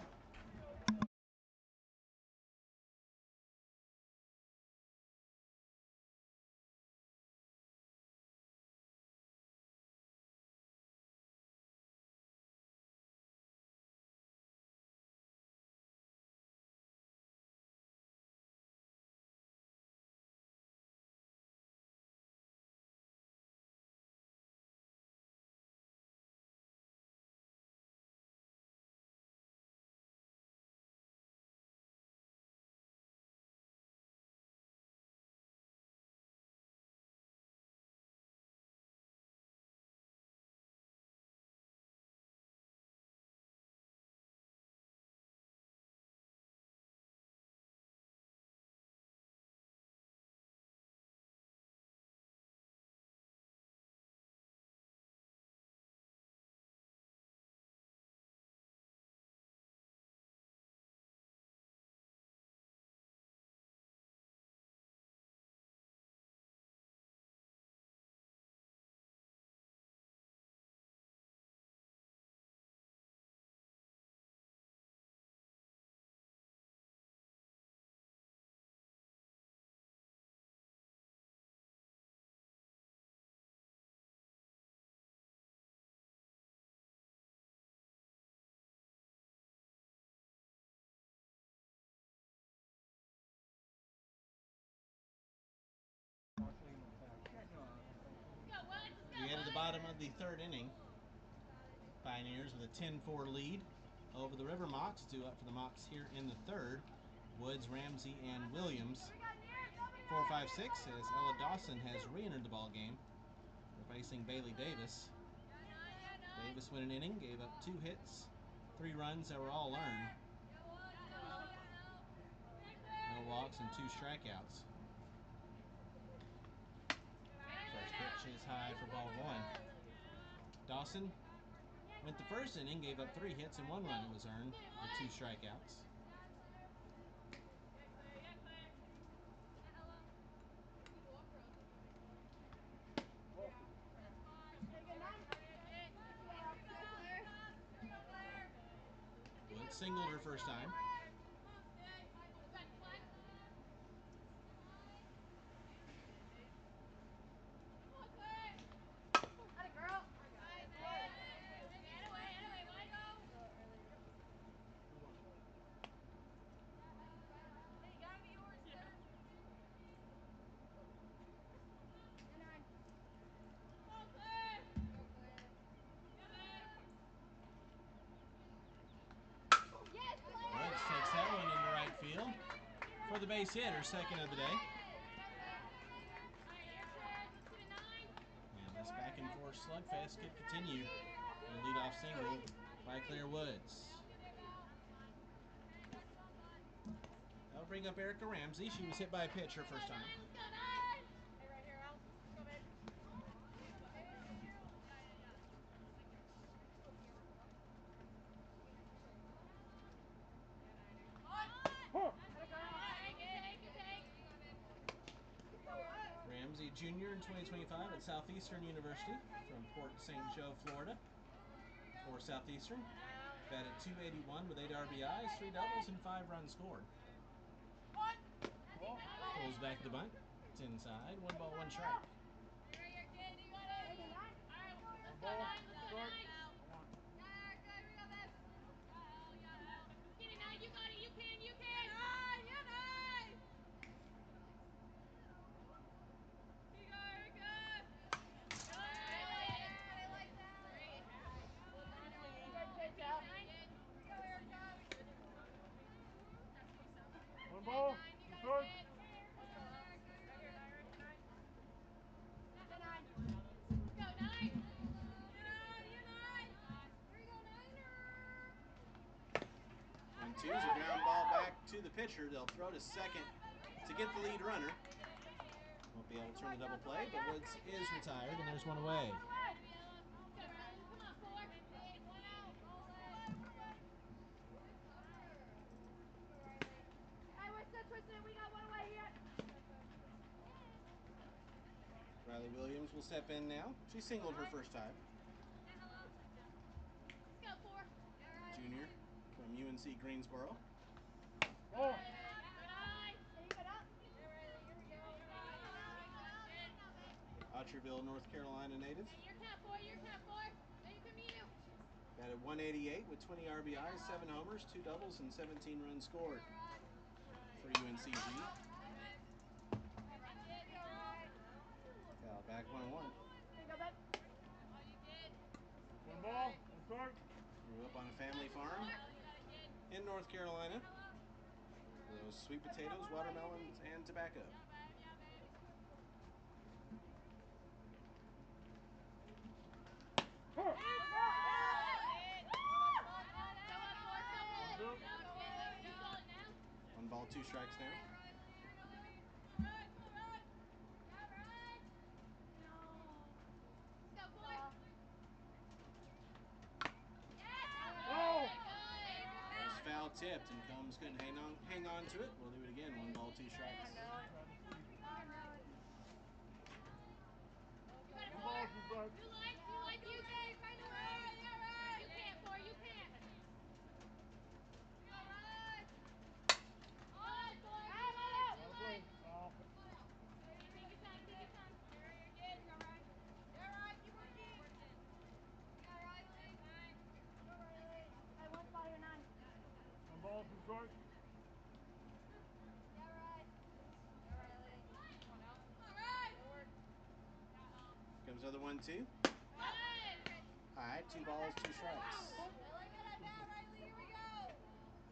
We head to the bottom of the third inning. Pioneers with a 10-4 lead over the River Mocs. 2 up for the Mocs here in the third. Woods, Ramsey, and Williams. 4-5-6 as Ella Dawson has re-entered the ball game. They're facing Bailey Davis. Davis went an inning, gave up 2 hits, 3 runs that were all earned. No walks and 2 strikeouts. First pitch is high for ball 1. Dawson went the first inning, gave up 3 hits and 1 run was earned with 2 strikeouts. Woods singled her first time. Woods takes that one into right field for the base hit, her second of the day. And this back and forth slugfest could continue. The leadoff single by Claire Woods. That'll bring up Erica Ramsey. She was hit by a pitch her first time. 's a junior in 2025 at Southeastern University from Port St. Joe, Florida. For Southeastern, batted .281 with 8 RBIs, 3 doubles, and 5 runs scored. Pulls back the bunt. It's inside. 1 ball, 1 strike. Ball, third. On 2's a ground ball back to the pitcher. They'll throw to second to get the lead runner. Won't be able to turn the double play, but Woods is retired, and there's 1 away. Riley Williams will step in now. She singled her first time. Let's go, 4. Junior from UNC Greensboro. Oh. Otterville, North Carolina native. Your count, 4. Your count, 4. Then you can mute. Batted 188 with 20 RBIs, 7 homers, 2 doubles, and 17 runs scored for UNCG. Foul back 1-1. One ball, one strike. Grew up on a family farm in North Carolina. Grows sweet potatoes, watermelons, and tobacco. One ball, 2 strikes now. Oh. Was foul tipped, and Combs couldn't hang on to it. We'll do it again. 1 ball, 2 strikes. One ball, 2 strikes. You can't, 4. You can't. One ball, 2 strikes. Comes another 1-2. All right, 2 balls, 2 strikes. Two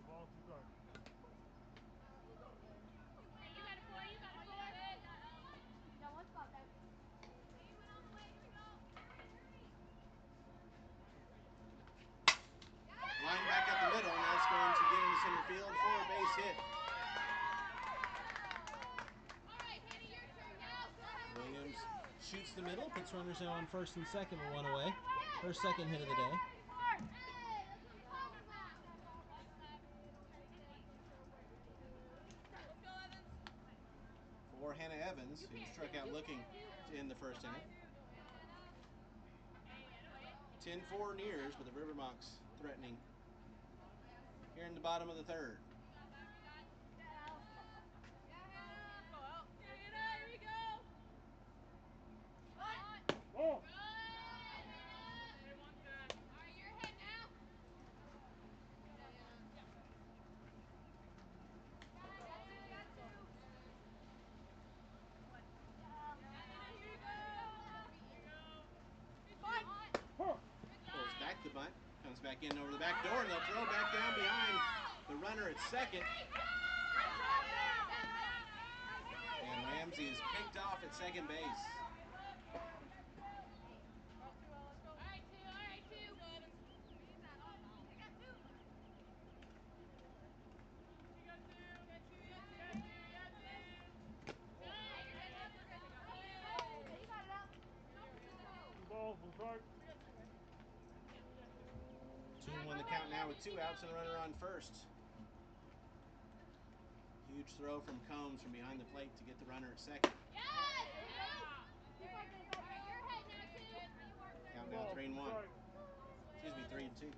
balls, 2 strikes. You got a 4. You got a 4. Got one spot there. Line back up the middle, and that's going to get into center field for a base hit. Williams shoots the middle, puts runners now on first and second with 1 away. Her second hit of the day. For Hannah Evans, who struck out looking in the first inning. 10-4 Nears, but the River Mocs threatening here in the bottom of the third. Oh. Pulls back the bunt, comes back in over the back door, and they'll throw back down behind the runner at second. And Ramsey is picked off at second base. Balls, 1 strike. 2-1 the count now with 2 outs and a runner on first. Huge throw from Combs from behind the plate to get the runner at second. Count now 3-1. Excuse me, 3-2.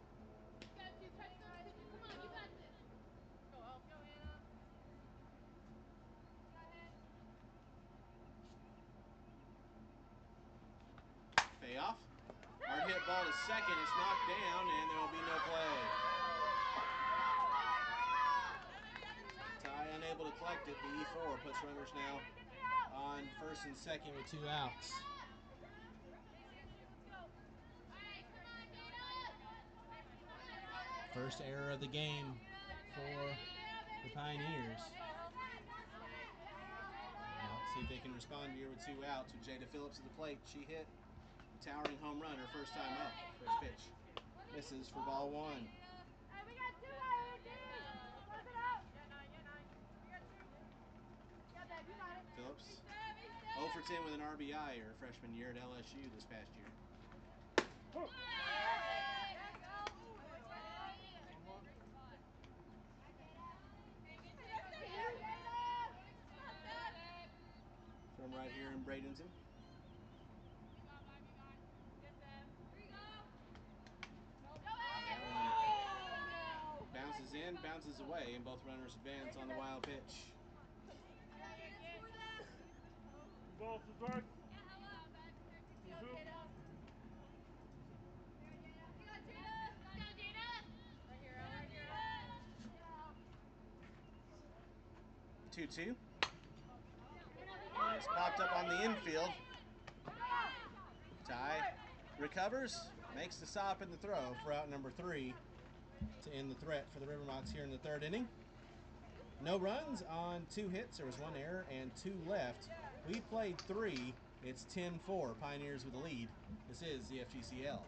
Payoff. Hard hit ball to second. It's knocked down, and there will be no play. Ty unable to collect it. The E4 puts runners now on first and second with 2 outs. First error of the game for the Pioneers. Now, let's see if they can respond here with 2 outs. With Jada Phillips at the plate, she hit a towering home run her first time up. First pitch misses for ball 1. Phillips 0 for 10 with an RBI her freshman year at LSU this past year. From right here in Bradenton. and bounces away, and both runners advance on the wild pitch. Ball to strike. Go, Jada. Right here, right here. 2-2. It's popped up on the infield. Ty recovers, makes the stop in the throw for out number 3 to end the threat for the River Mocs here in the third inning. No runs on 2 hits. There was 1 error and 2 left. We played 3. It's 10-4. Pioneers with the lead. This is the FGCL.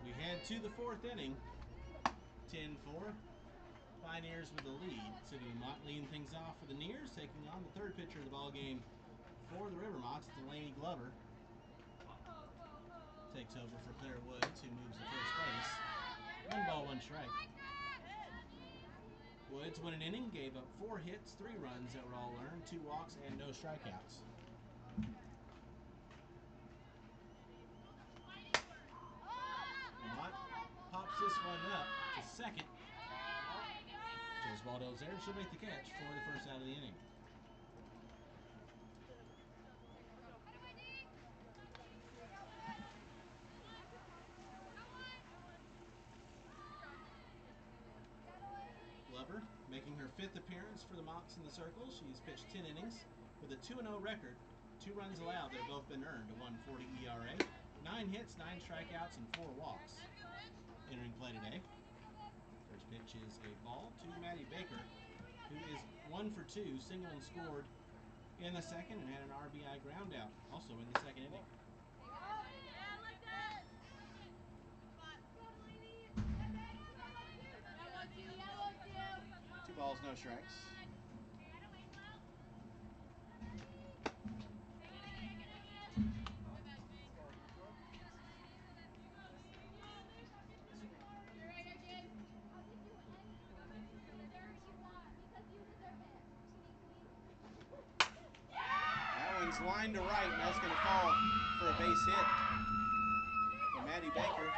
We head to the 4th inning. 10-4. Pioneers with the lead. City of Mott leading things off for the Nears, taking on the 3rd pitcher of the ball game for the River Mocs, Delaney Glover. Takes over for Claire Woods, who moves to first base. 1 ball, 1 strike. Woods won an inning, gave up 4 hits, 3 runs that were all earned, 2 walks, and no strikeouts. Mott pops this one up to second. Josbaldo's there. She'll make the catch for the first out of the inning. Glover making her 5th appearance for the Mocs in the circle. She's pitched 10 innings with a 2-0 record. 2 runs allowed. They've both been earned. A 1.40 ERA. 9 hits, 9 strikeouts, and 4 walks. Entering play today. First pitch is a ball to Maddie Baker, who is 1 for 2, single and scored in the second and had an RBI ground out also in the second inning. 2 balls, no strikes. That one's lined to right, and that's going to fall for a base hit for Maddie Baker.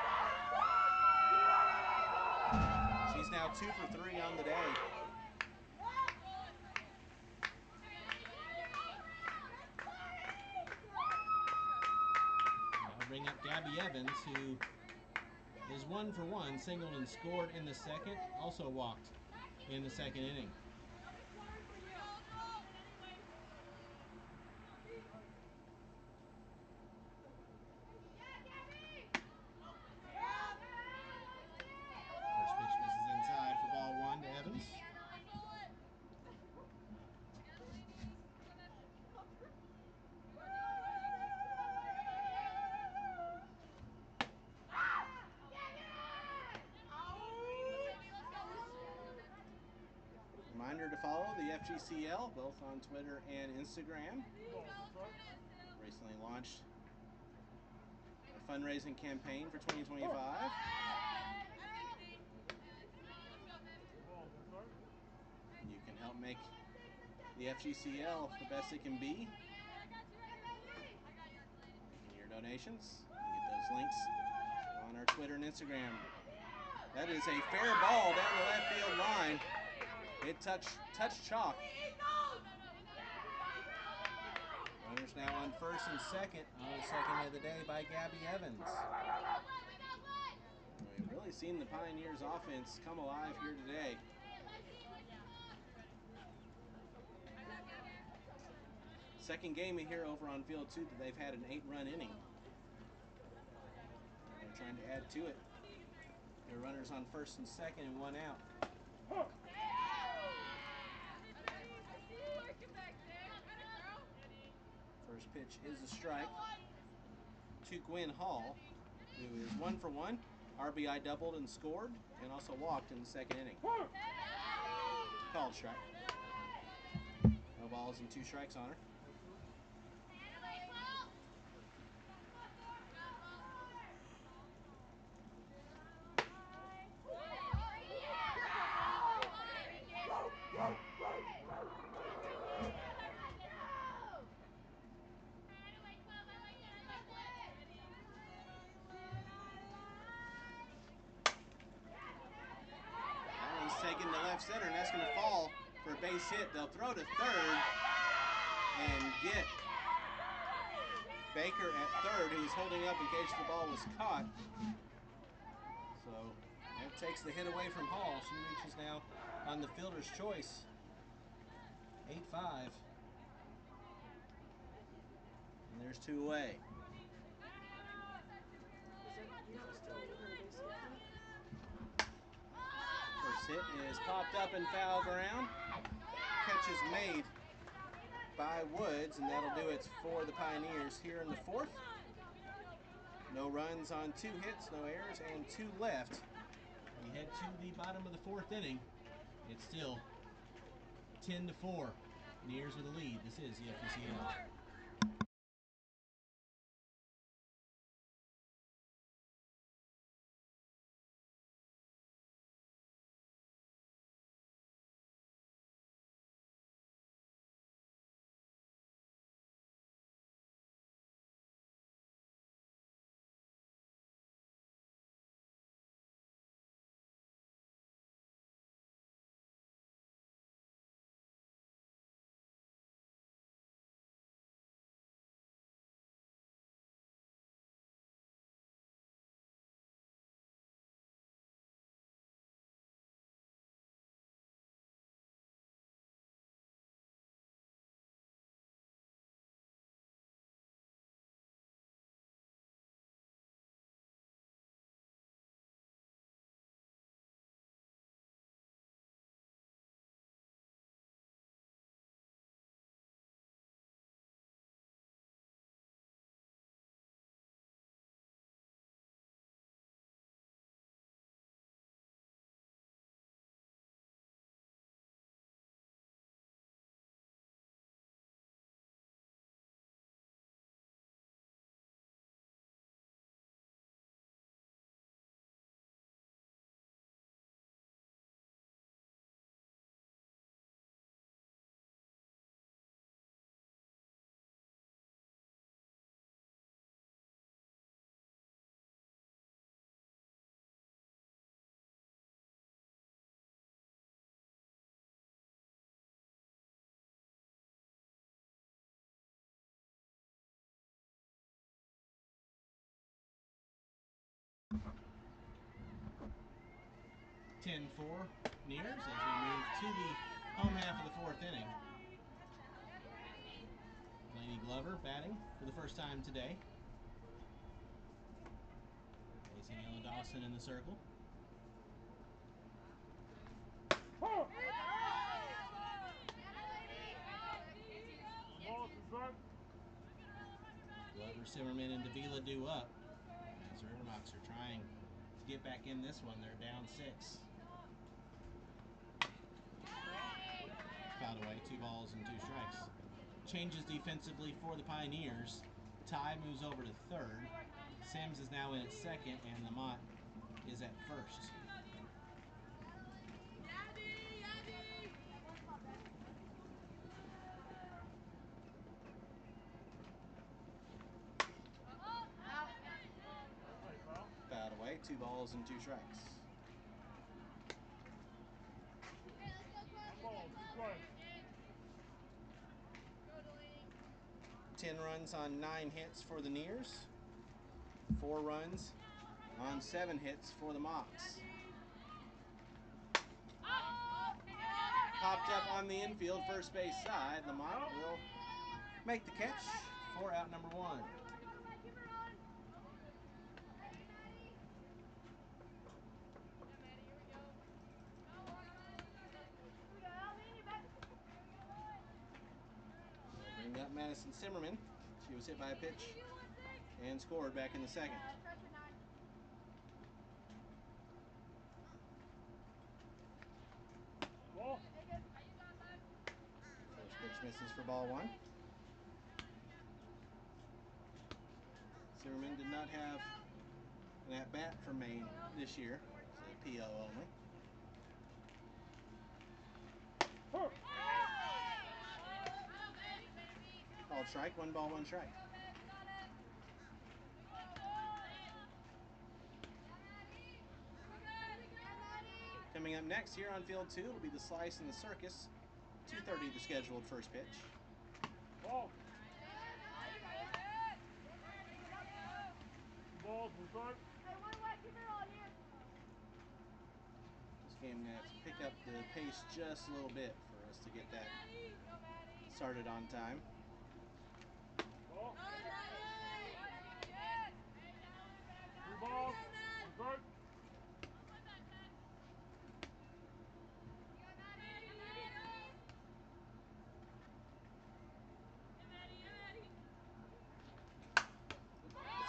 She's now 2 for 3 on the day. I'll bring up Gabby Evans, who is 1 for 1, singled and scored in the second, also walked in the second inning. Reminder to follow the FGCL both on Twitter and Instagram. Recently launched a fundraising campaign for 2025. You can help make the FGCL the best it can be. Making your donations. You can get those links on our Twitter and Instagram. That is a fair ball down the left field line. It touched chalk. Runners now on first and second on the second hit of the day by Gabby Evans. We've really seen the Pioneers offense come alive here today. Second game here over on field 2 that they've had an 8-run inning. They're trying to add to it. Their runners on first and second and 1 out. First pitch is a strike to Gwen Hall, who is 1 for 1. RBI doubled and scored, and also walked in the second inning. Called strike. No balls and 2 strikes on her. Taken to left center, and that's going to fall for a base hit. They'll throw to third and get Baker at third, who was holding up in case the ball was caught. So that takes the hit away from Hall. She reaches now on the fielder's choice. 8-5. And there's 2 away. First hit is popped up and foul ground. Catch is made by Woods, and that'll do it for the Pioneers here in the 4th. No runs on 2 hits, no errors, and 2 left. We head to the bottom of the 4th inning. It's still 10-4. Pioneers with the lead. This is the FGCL. (10-4) Nears as we move to the home half of the 4th inning. Lady Glover batting for the first time today. Facing Ella Dawson in the circle. Glover, Simmerman, and Davila do up as River Mocs are trying to get back in this one. They're down 6. Fouled away, 2 balls and 2 strikes. Changes defensively for the Pioneers. Ty moves over to third. Sims is now in at second, and Lamont is at first. Fouled away, 2 balls and 2 strikes. 1 ball, 2 strikes. 10 runs on 9 hits for the Nears. 4 runs on 7 hits for the Mocs. Popped up on the infield first base side. Lamont will make the catch for out number 1. Bring up Madison Zimmerman. She was hit by a pitch and scored back in the second. Ball. First pitch misses for ball 1. Zimmerman did not have an at-bat for Maine this year. It's a PO only. Called strike, 1 ball, 1 strike. Coming up next here on field 2 will be the Slice and the Circus. 2:30 the scheduled first pitch. Ball. 2 balls, 1 strike. This game going to have to pick up the pace just a little bit for us to get that started on time. Ball. 3 balls, 1 strike.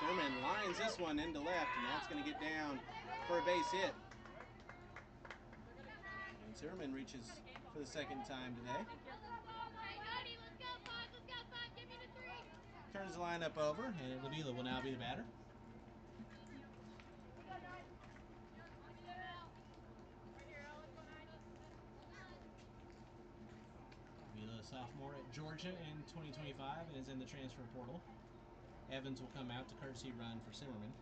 Thurman lines this one into left, and that's going to get down for a base hit. And Thurman reaches for the second time today. Turns the lineup over, and Lavila will now be the batter. Lavila, a sophomore at Georgia in 2025, and is in the transfer portal. Evans will come out to courtesy run for Zimmerman.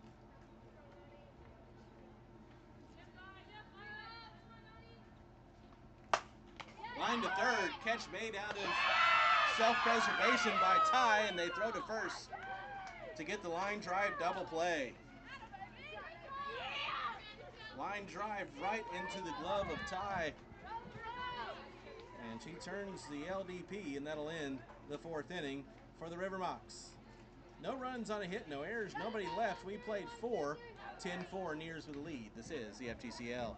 Line to third, catch made out of self-preservation by Ty, and they throw to first to get the line drive double play. Line drive right into the glove of Ty, and she turns the LDP, and that'll end the 4th inning for the River Mocs. No runs on a hit, no errors, nobody left. We played 4, 10-4 Nears with a lead. This is the FGCL.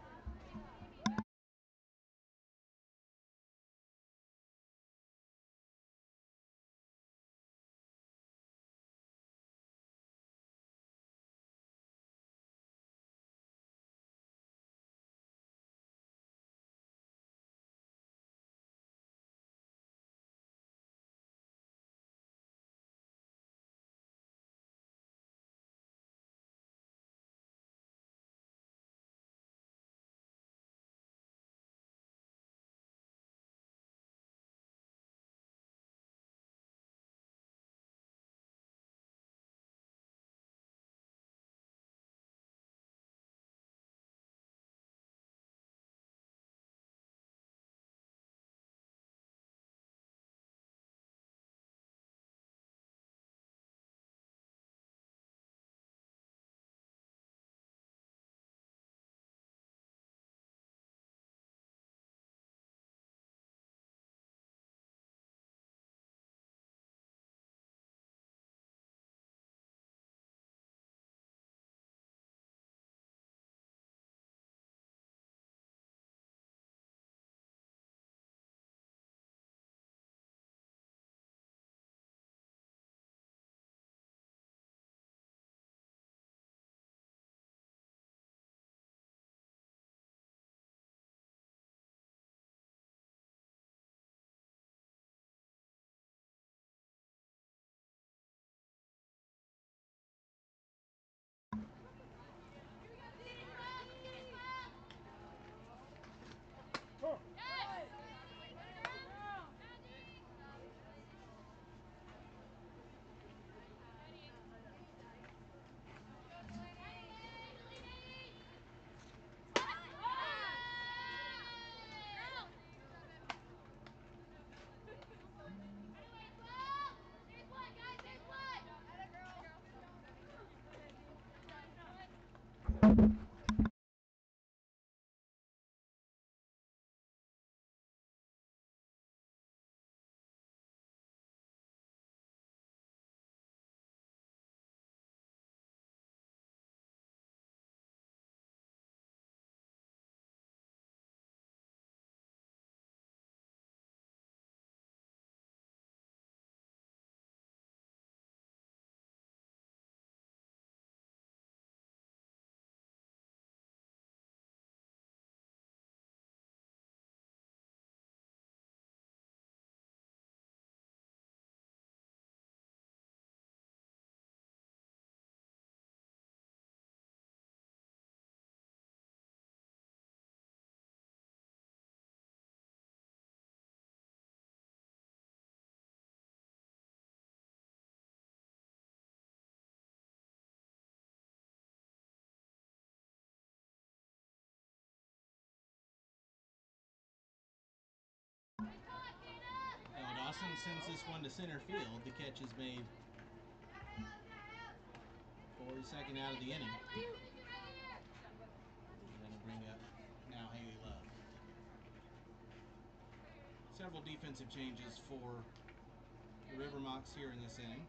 Ella Dawson sends this one to center field. The catch is made for the second out of the inning. And that'll bring up now Haley Love. Several defensive changes for the River Mocs here in this inning.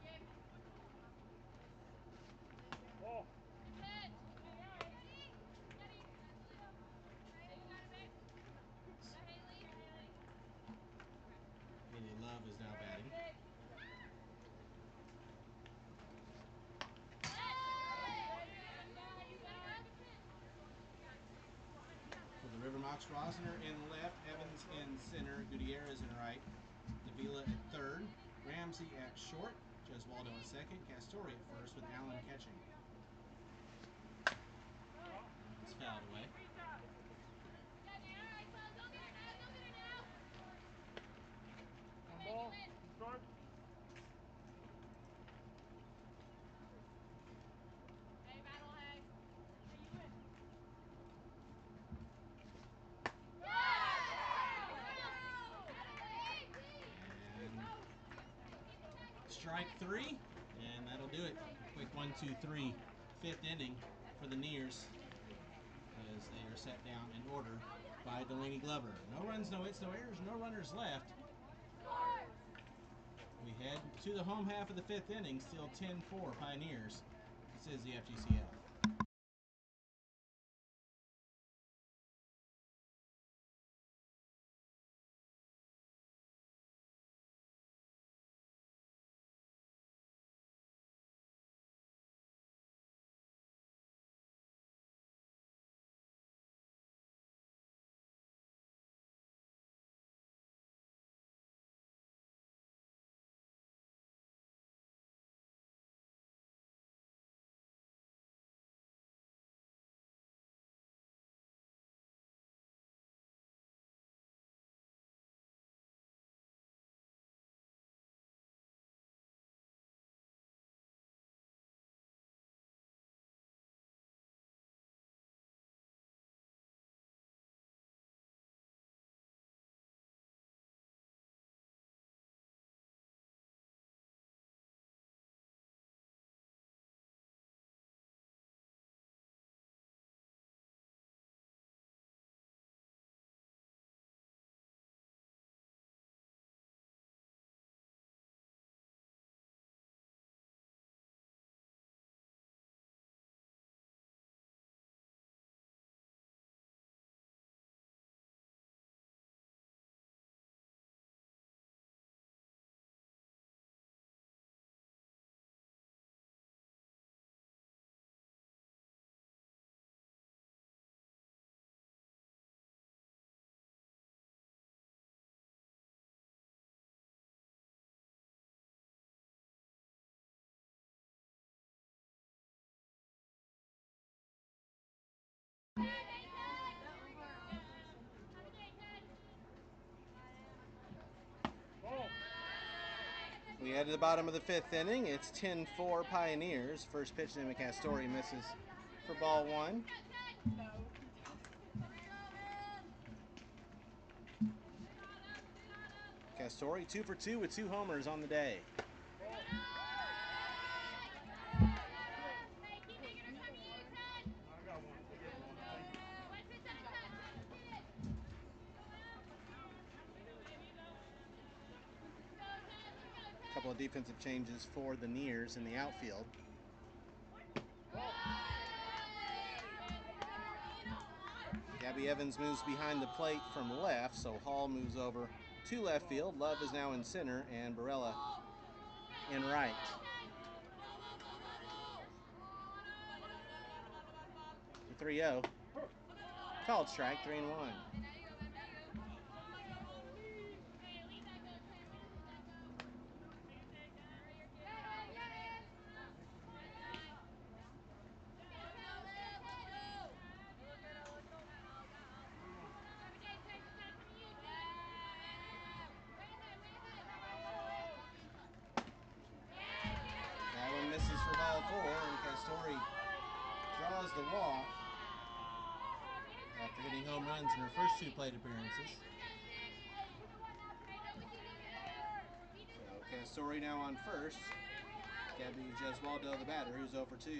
Oh. Haley Love is now batting. For the River Mocs, Rosner in left, Evans in center, Gutierrez in right, Davila at third, Ramsey at short, Jeswaldo at second, Castori at first with Allen catching. It's fouled away. One ball. Start. Strike three, and that'll do it. Quick 1-2-3, fifth inning for the Nears as they are set down in order by Delaney Glover. No runs, no hits, no errors, no runners left. We head to the home half of the fifth inning, still 10-4 Pioneers. This is the FGCL. Ball. We head to the bottom of the fifth inning. It's 10-4 Pioneers. First pitch to Castori misses for ball one. Castori 2 for 2 with 2 homers on the day. I got one. couple of defensive changes for the Nears in the outfield. Gabby Evans moves behind the plate from left, so Hall moves over to left field. Love is now in center, and Barella in right. The 3-0. Called strike, 3-1. That one misses for ball 4, and Castori draws the walk after hitting home runs in her first 2 plate appearances. So Castori now on first. Gabby Gesualdo, the batter, who's 0 for 2.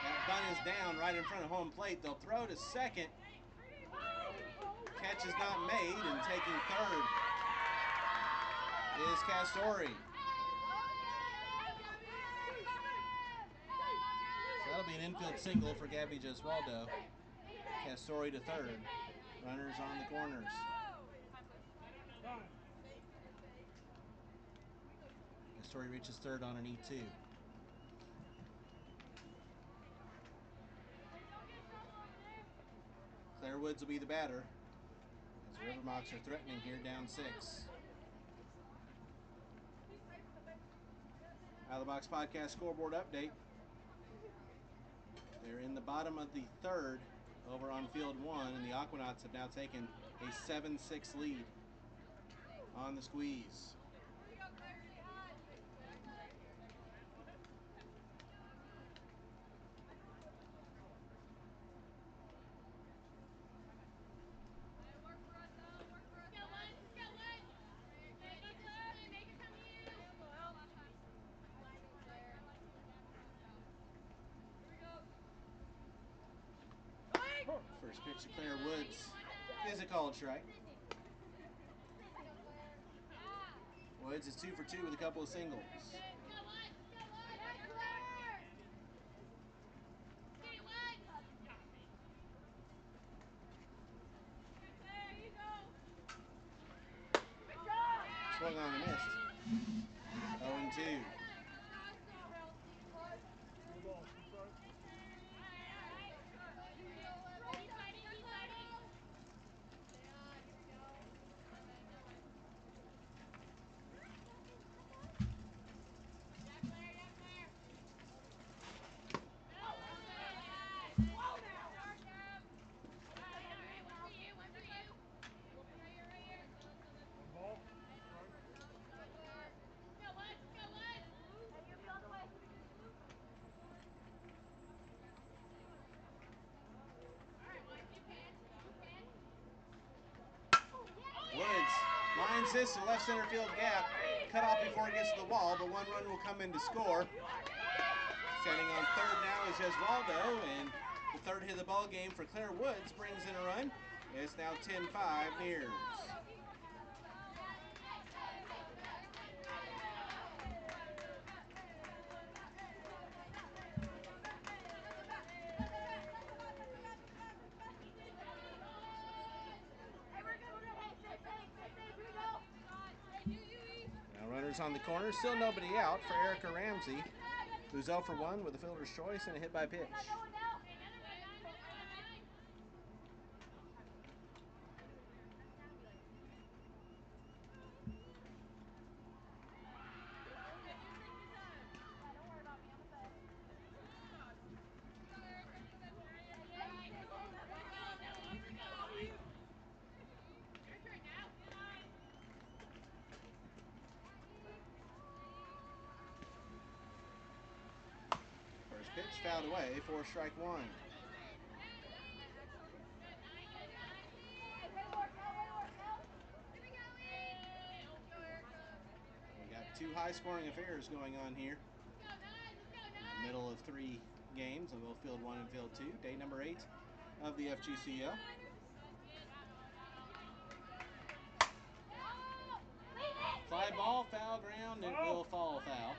That bunt is down right in front of home plate. They'll throw to second. Catch is not made, and taking third is Castori. So that'll be an infield single for Gabby Gesualdo. Castori to third. Runners on the corners. Castori reaches third on an E2. Claire Woods will be the batter, as the River Mocs are threatening here, down 6. Out of the Box Podcast scoreboard update. They're in the bottom of the third over on field 1, and the Aquanauts have now taken a 7-6 lead on the Squeeze. First pitch to Claire Woods is a called strike. Woods is 2 for 2 with a couple of singles. Swung on and missed. 0-2. Woods lines this to left center field gap. Cut off before it gets to the wall, but 1 run will come in to score. Standing on third now is Gesualdo, and the third hit of the ball game for Claire Woods brings in a run. It's now 10-5 Nears. Now runners on the corner, still nobody out for Erica Ramsey, who's 0 for 1 with a fielder's choice and a hit by pitch. First pitch fouled away for strike 1. We got Two high-scoring affairs going on here. In the middle of 3 games on both Field 1 and Field 2. Day number 8 of the FGCL. Fly ball, foul ground, it will fall foul.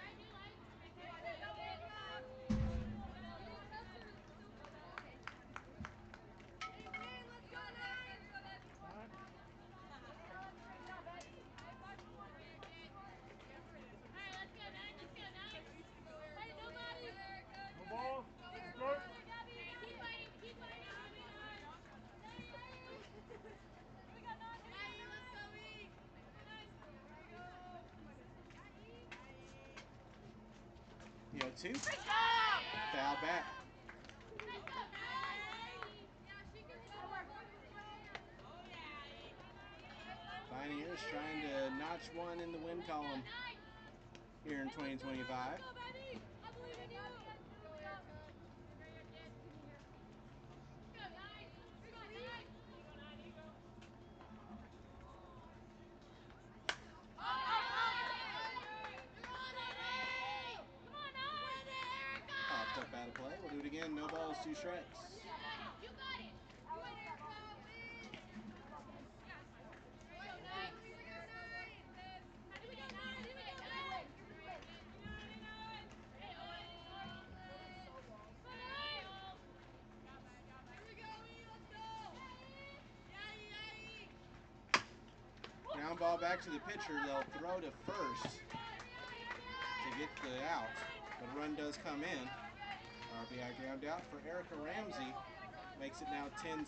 No ball. Start. You know, 2. Foul back. Pioneers trying to notch one in the win column here in 2025. Popped up out of play. We'll do it again. No balls, 2 strikes. Ground ball back to the pitcher. They'll throw to first to get the out. But a run does come in. RBI ground out for Erica Ramsey. Makes it now 10-6.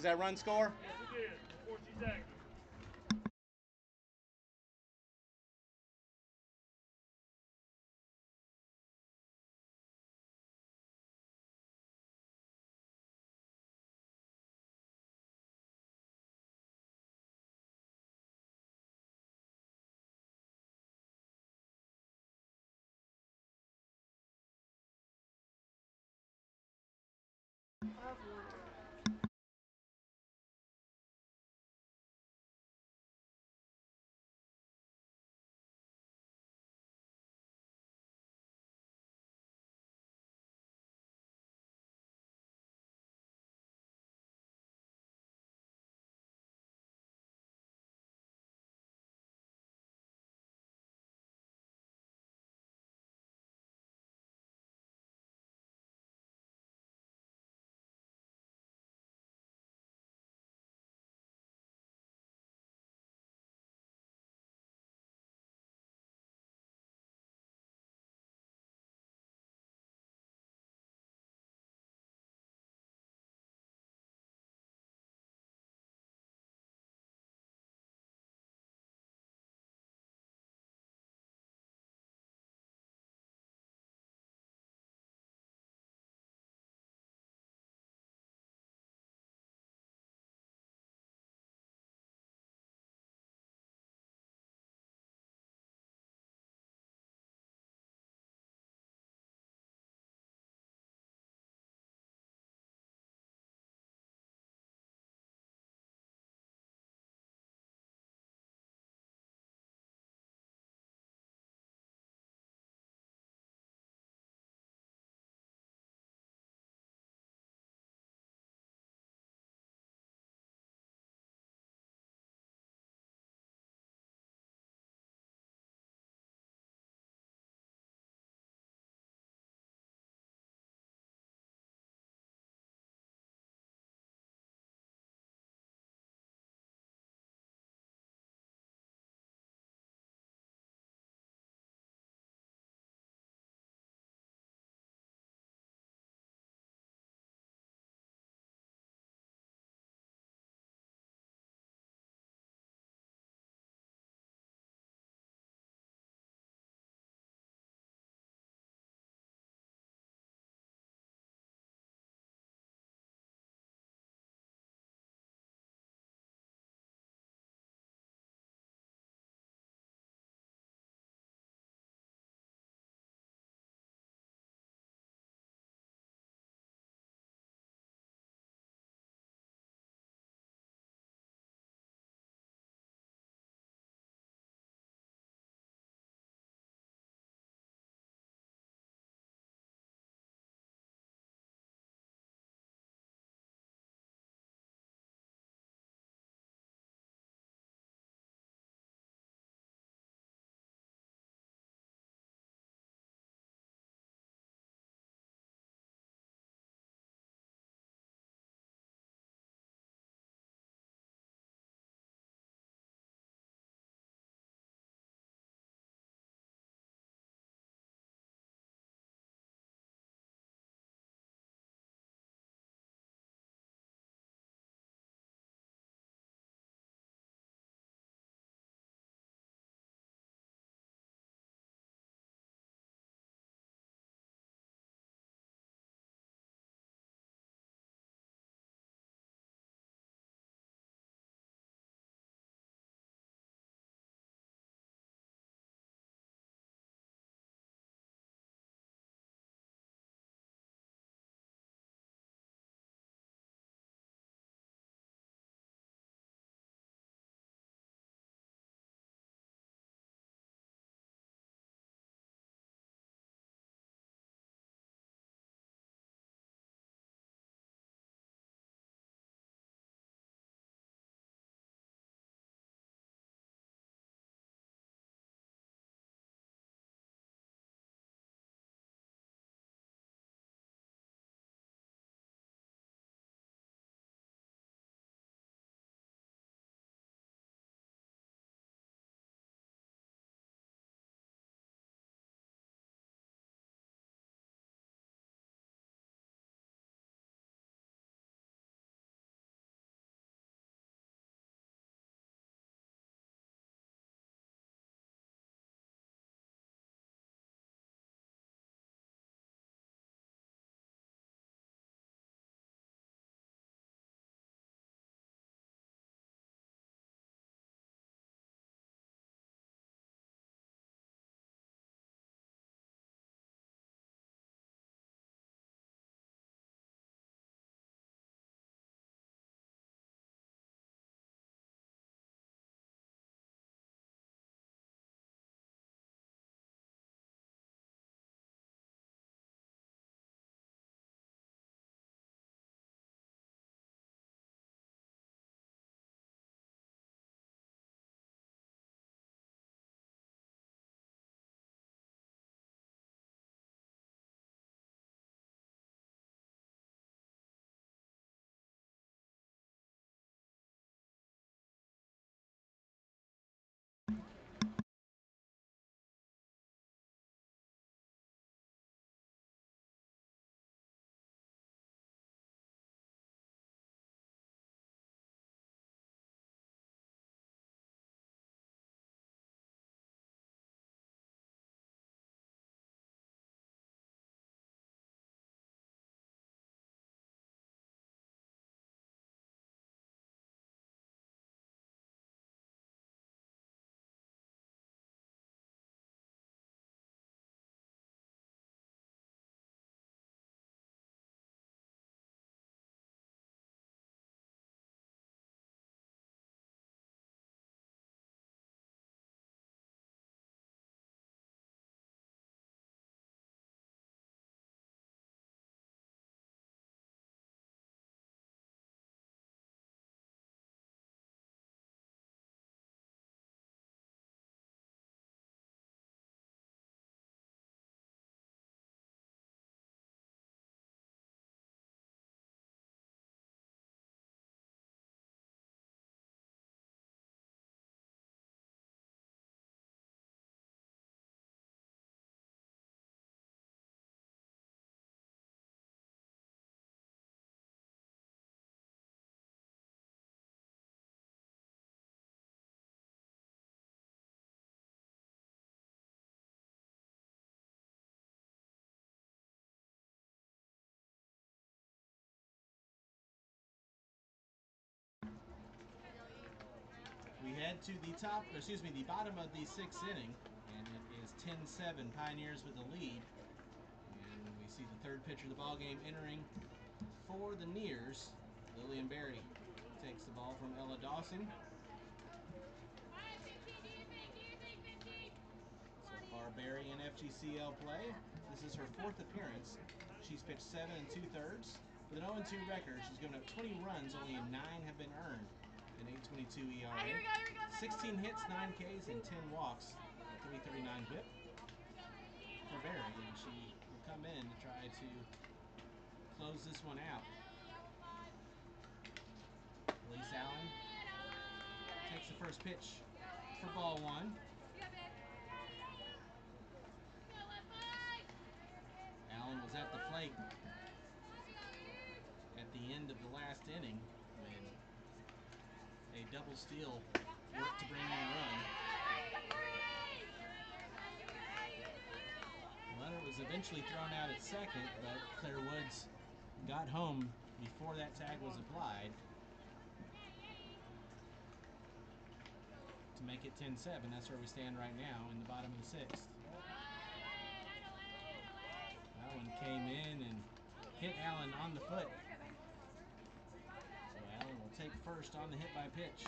that run score? Yes, it is. 14 seconds. head to the the bottom of the 6th inning, and it is 10-7, Pioneers with the lead. And we see the third pitcher of the ball game entering for the Nears. Lillian Berry takes the ball from Ella Dawson. So far, Berry in FGCL play. This is her 4th appearance. She's pitched 7 2/3. With an 0-2 record, she's given up 20 runs, only 9 have been earned. An 8.22 ERA, 16 hits, 9 Ks, and 10 walks. A 3.39 whip for Berry, and she will come in to try to close this one out. Elise Allen takes the first pitch for ball 1. Allen was at the plate at the end of the last inning when a double steal worked to bring in a run. The runner was eventually thrown out at second, but Claire Woods got home before that tag was applied to make it 10-7. That's where we stand right now in the bottom of the 6th. That one came in and hit Allen on the foot. So Allen will take first on the hit by pitch.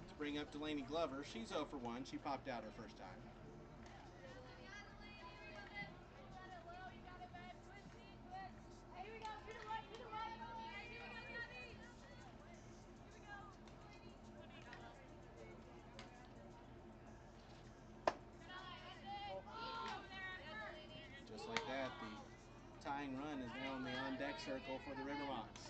To bring up Delaney Glover, she's 0 for 1. She popped out her first time. Just like that, the tying run is now in the on-deck circle for the River Mocs.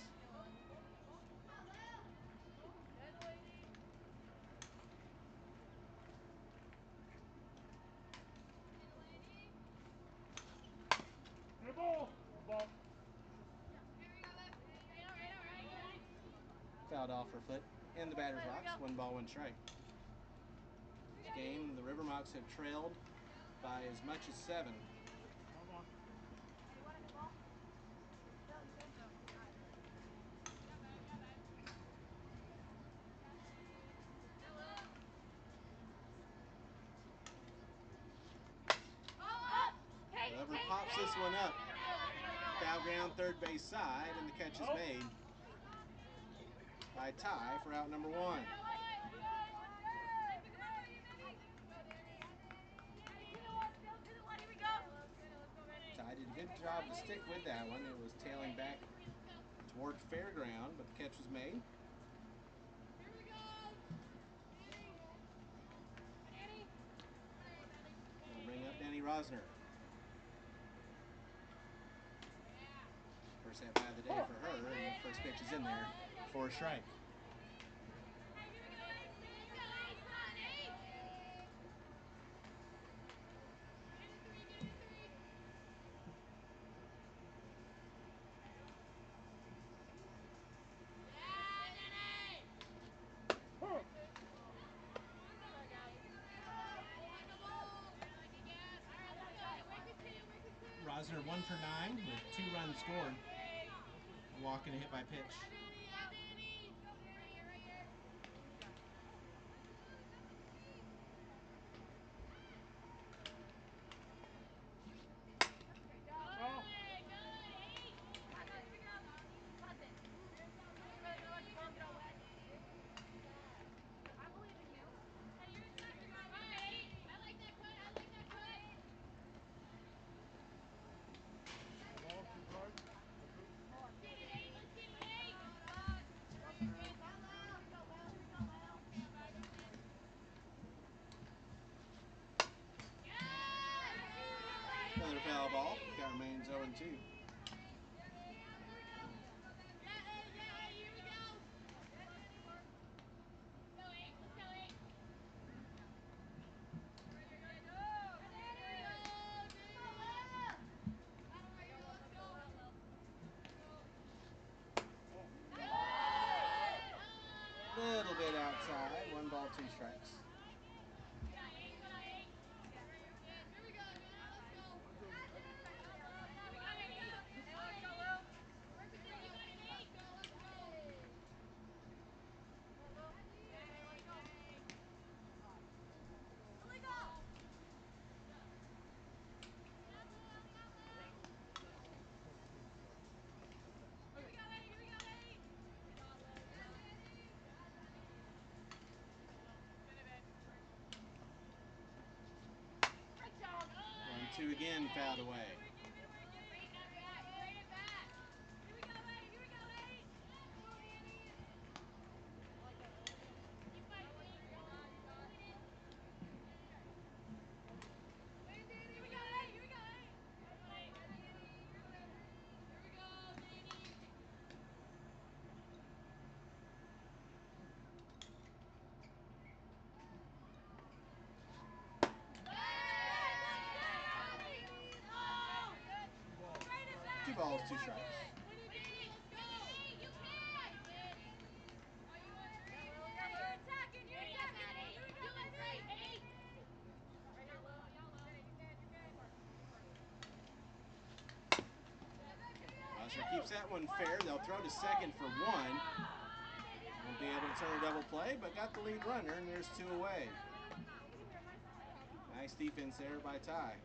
Good ball. Ball. Fouled off her foot in the batter's box. 1 ball, 1 strike. This game, the River Mocs have trailed by as much as 7. Come on. Glover pops this one up. Foul ground, third base side, and the catch is made by Ty for out number 1. Ty did a good job to stick with that one. It was tailing back toward fair ground, but the catch was made. We'll bring up Danny Rosner. First at bat of the day for her, and the first pitch is in there for a strike. Rosner 1 for 9 with 2 runs scored. A walk and a hit by pitch. Another foul ball. Count remains 0-2. Little bit outside. 1 ball, 2 strikes. 2 again, fouled away. Two balls, 2 strikes. Buster keeps that one fair. They'll throw to second for 1. Won't be able to turn a double play, but got the lead runner, and there's 2 away. Nice defense there by Ty.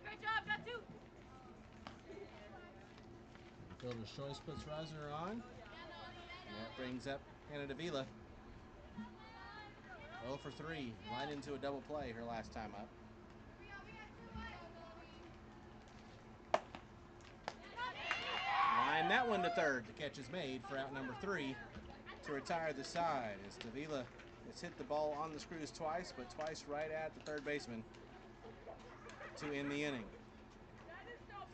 Great job, got 2. Fielder's choice puts Reisner on. And that brings up Hannah Davila. 0 for 3. Line into a double play her last time up. Line that one to third. The catch is made for out number 3 to retire the side as Davila has hit the ball on the screws twice, but twice right at the third baseman to end the inning.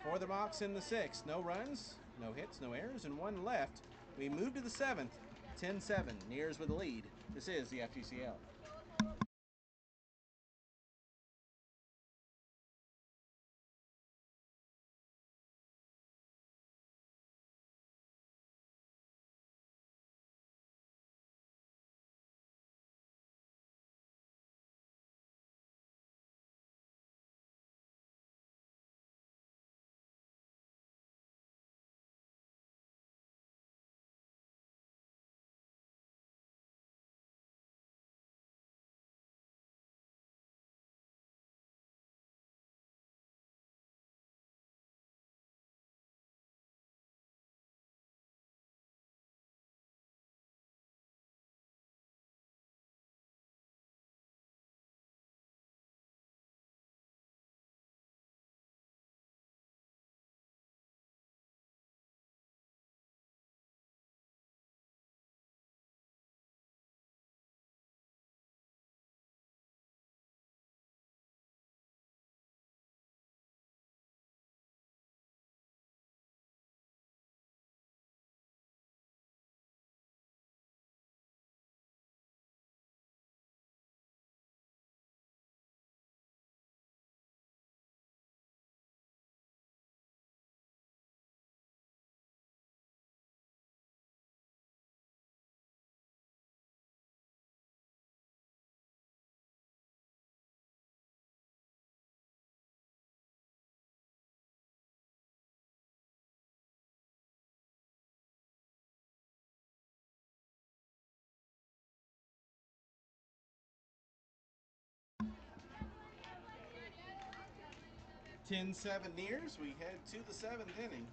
For the Mocs in the 6th, no runs, no hits, no errors, and 1 left. We move to the 7th, 10-7. Nears with the lead. This is the FGCL. (10-7) Nears. We head to the 7th inning.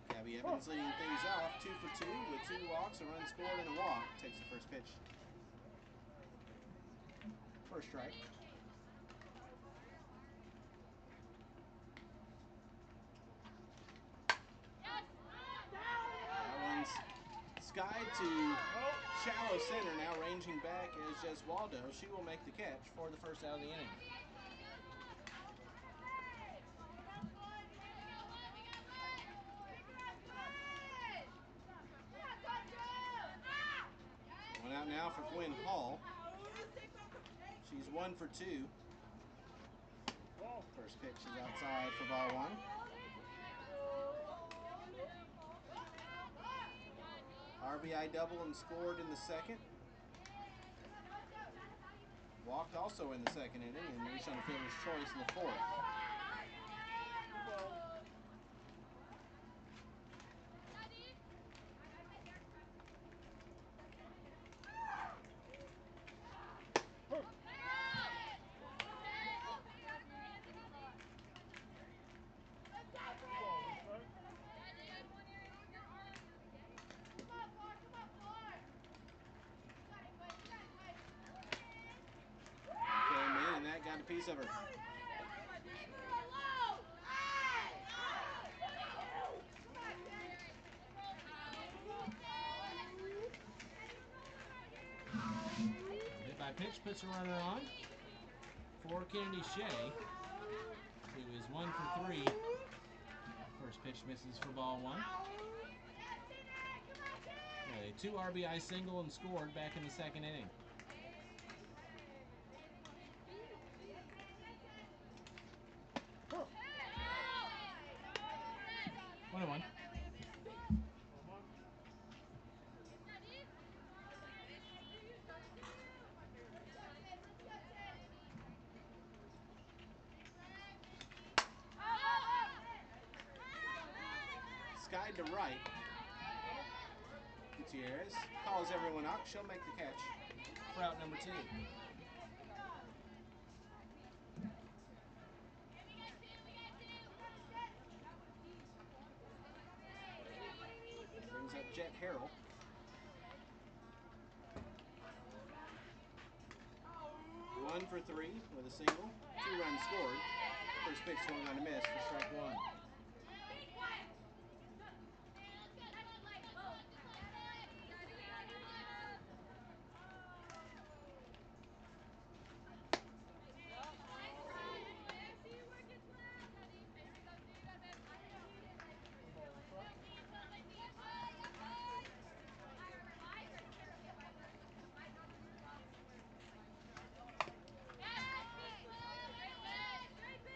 Gabby Evans leading things off, 2 for 2 with 2 walks, a run scored, and a walk. Takes the first pitch. First strike. That one's skied to shallow center, now ranging back is just Waldo. She will make the catch for the first out of the inning. One out now for Gwen Hall. She's 1 for 2. First pitch is outside for ball 1. RBI double and scored in the 2nd. Walked also in the 2nd inning and reached on the fielder's choice in the 4th. piece of her. Hit by pitch, puts a runner on for Kennedy Shea, who is 1 for 3. First pitch misses for ball 1. A 2 RBI single and scored back in the second inning. One and one. Skied to right. Gutierrez calls everyone up. She'll make the catch. For out number 2. Brings up Jet Harrell. One for 3 with a single. 2 runs scored. First pitch swung on a miss for strike 1.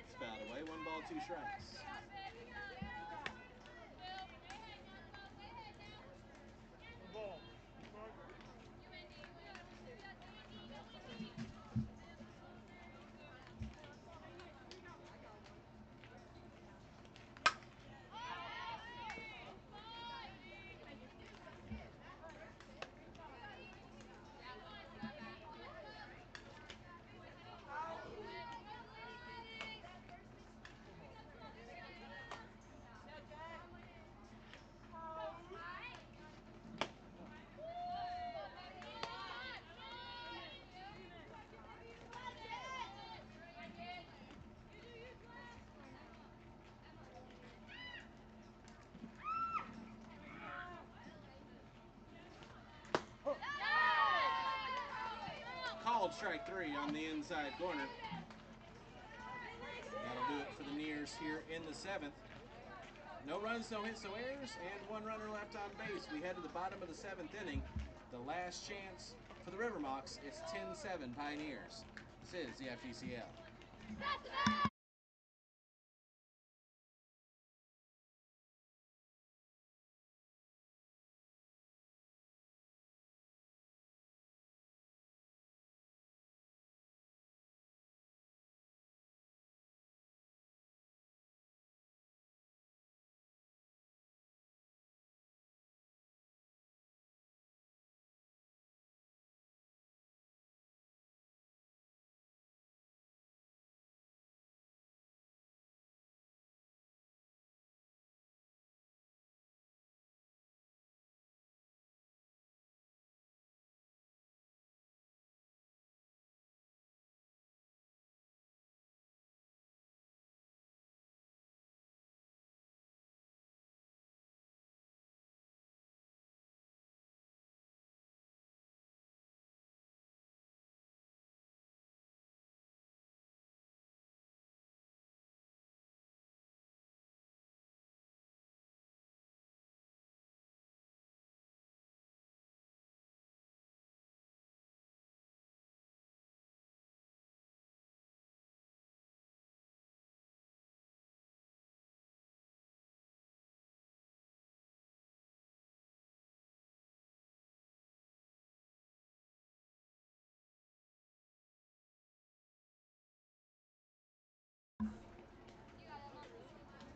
It's fouled away. 1 ball, 2 strikes. Called strike 3 on the inside corner. That'll do it for the Nears here in the 7th. No runs, no hits, no errors, and 1 runner left on base. We head to the bottom of the 7th inning. The last chance for the River Mocs. It's 10-7 Pioneers. This is the FGCL.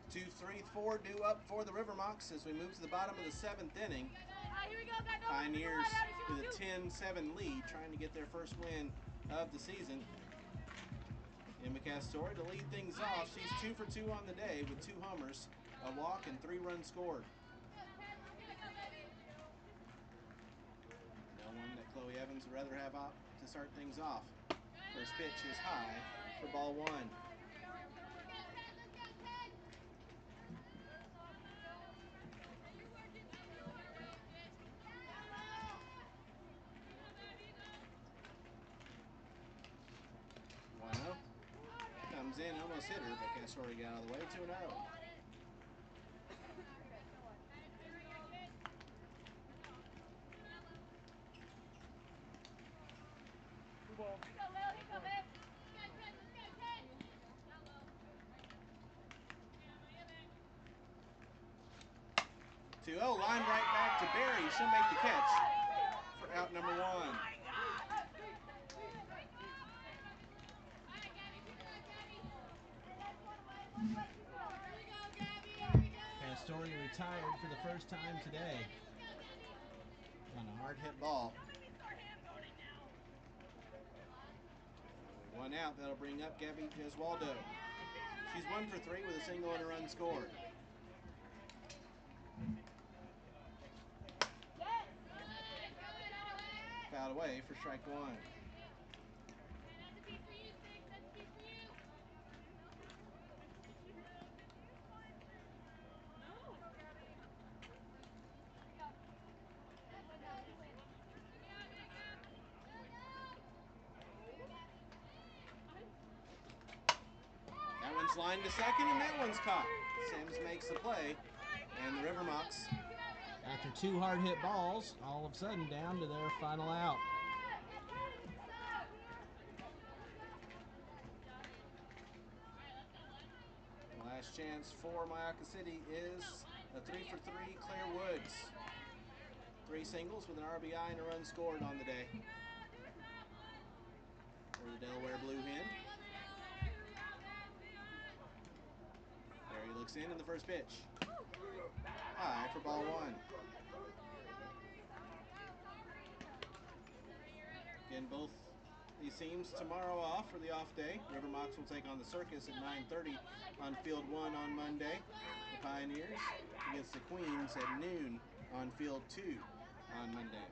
Two, 3, 4 due up for the River Mocs as we move to the bottom of the 7th inning. Pioneers with a 10-7 lead, trying to get their first win of the season. Emma Castore to lead things off. She's 2 for 2 on the day with 2 homers, a walk, and 3 runs scored. No one that Chloe Evans would rather have up to start things off. First pitch is high for ball one. Comes in, almost hit her, but Castore got out of the way. 2-0. Two balls. 2-0, line right back to Barry. She'll make the catch for out number one. Castore retired for the first time today On a hard hit ball. Only one out, that'll bring up Gabby Gesualdo. She's 1 for 3 with a single and a run scored. Fouled away for strike one. That one's lined to second, and that one's caught. Sims makes the play, and the River Mocs, after 2 hard hit balls, all of a sudden down to their final out. the last chance for Myakka City is a 3 for 3 Claire Woods. 3 singles with an RBI and a run scored on the day for the Delaware Blue Hen. Barry looks in the first pitch. High for ball one. Again, both these teams tomorrow off for the off day. River Mocs will take on the Circus at 9:30 on field 1 on Monday. The Pioneers against the Queens at noon on field 2 on Monday.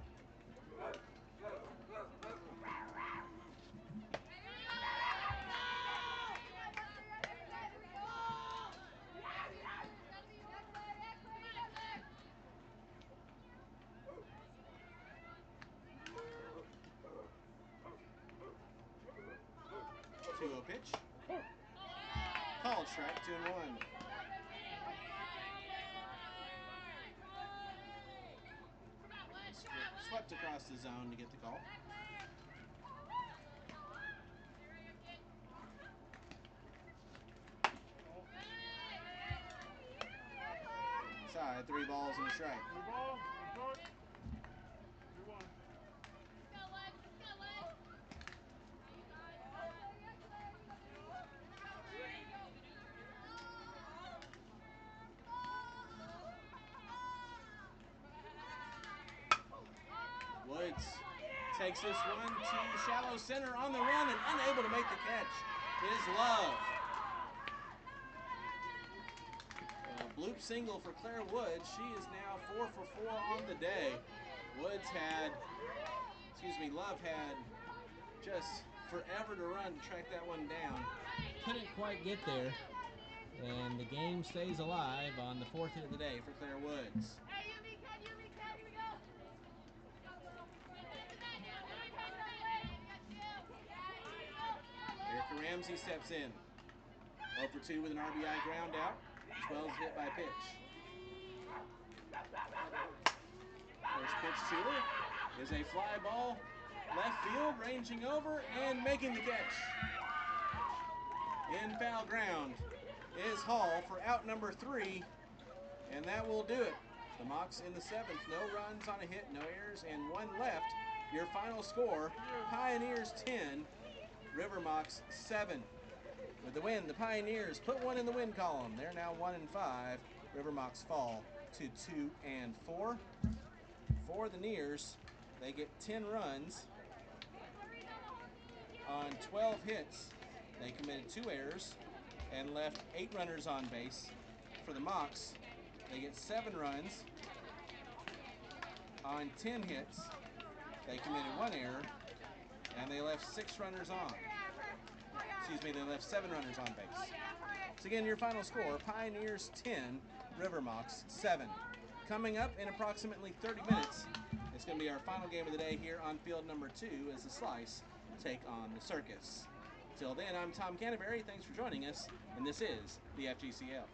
Pitch. Called strike, 2-1. Swept across the zone to get the call. Inside, 3 balls and a strike. 3 balls, 1 strike. 2-1. Woods takes this one to shallow center on the run and unable to make the catch is Love. A bloop single for Claire Woods. She is now 4 for 4 on the day. Love had just forever to run to track that one down. Couldn't quite get there, and the game stays alive on the 4th hit of the day for Claire Woods. Erica Ramsey steps in. 0 for 2 with an RBI ground out. 12 hit by pitch. First pitch to her is a fly ball. Left field, ranging over and making the catch. In foul ground is Hall for out number 3, and that will do it. The Mocs in the 7th, no runs on a hit, no errors, and 1 left. Your final score, Pioneers 10, River Mocs 7. With the win, the Pioneers put 1 in the win column. They're now 1-5. River Mocs fall to 2-4. For the Nears, they get 10 runs on 12 hits. They committed 2 errors and left 8 runners on base. For the Mocs, they get 7 runs on 10 hits. They committed 1 error and they left 6 runners on. excuse me, they left 7 runners on base. So again, your final score, Pioneers 10, River Mocs 7. Coming up in approximately 30 minutes, it's going to be our final game of the day here on field number 2 as the Slice take on the Circus. Till then, I'm Tom Canterbury. Thanks for joining us, and this is the FGCL.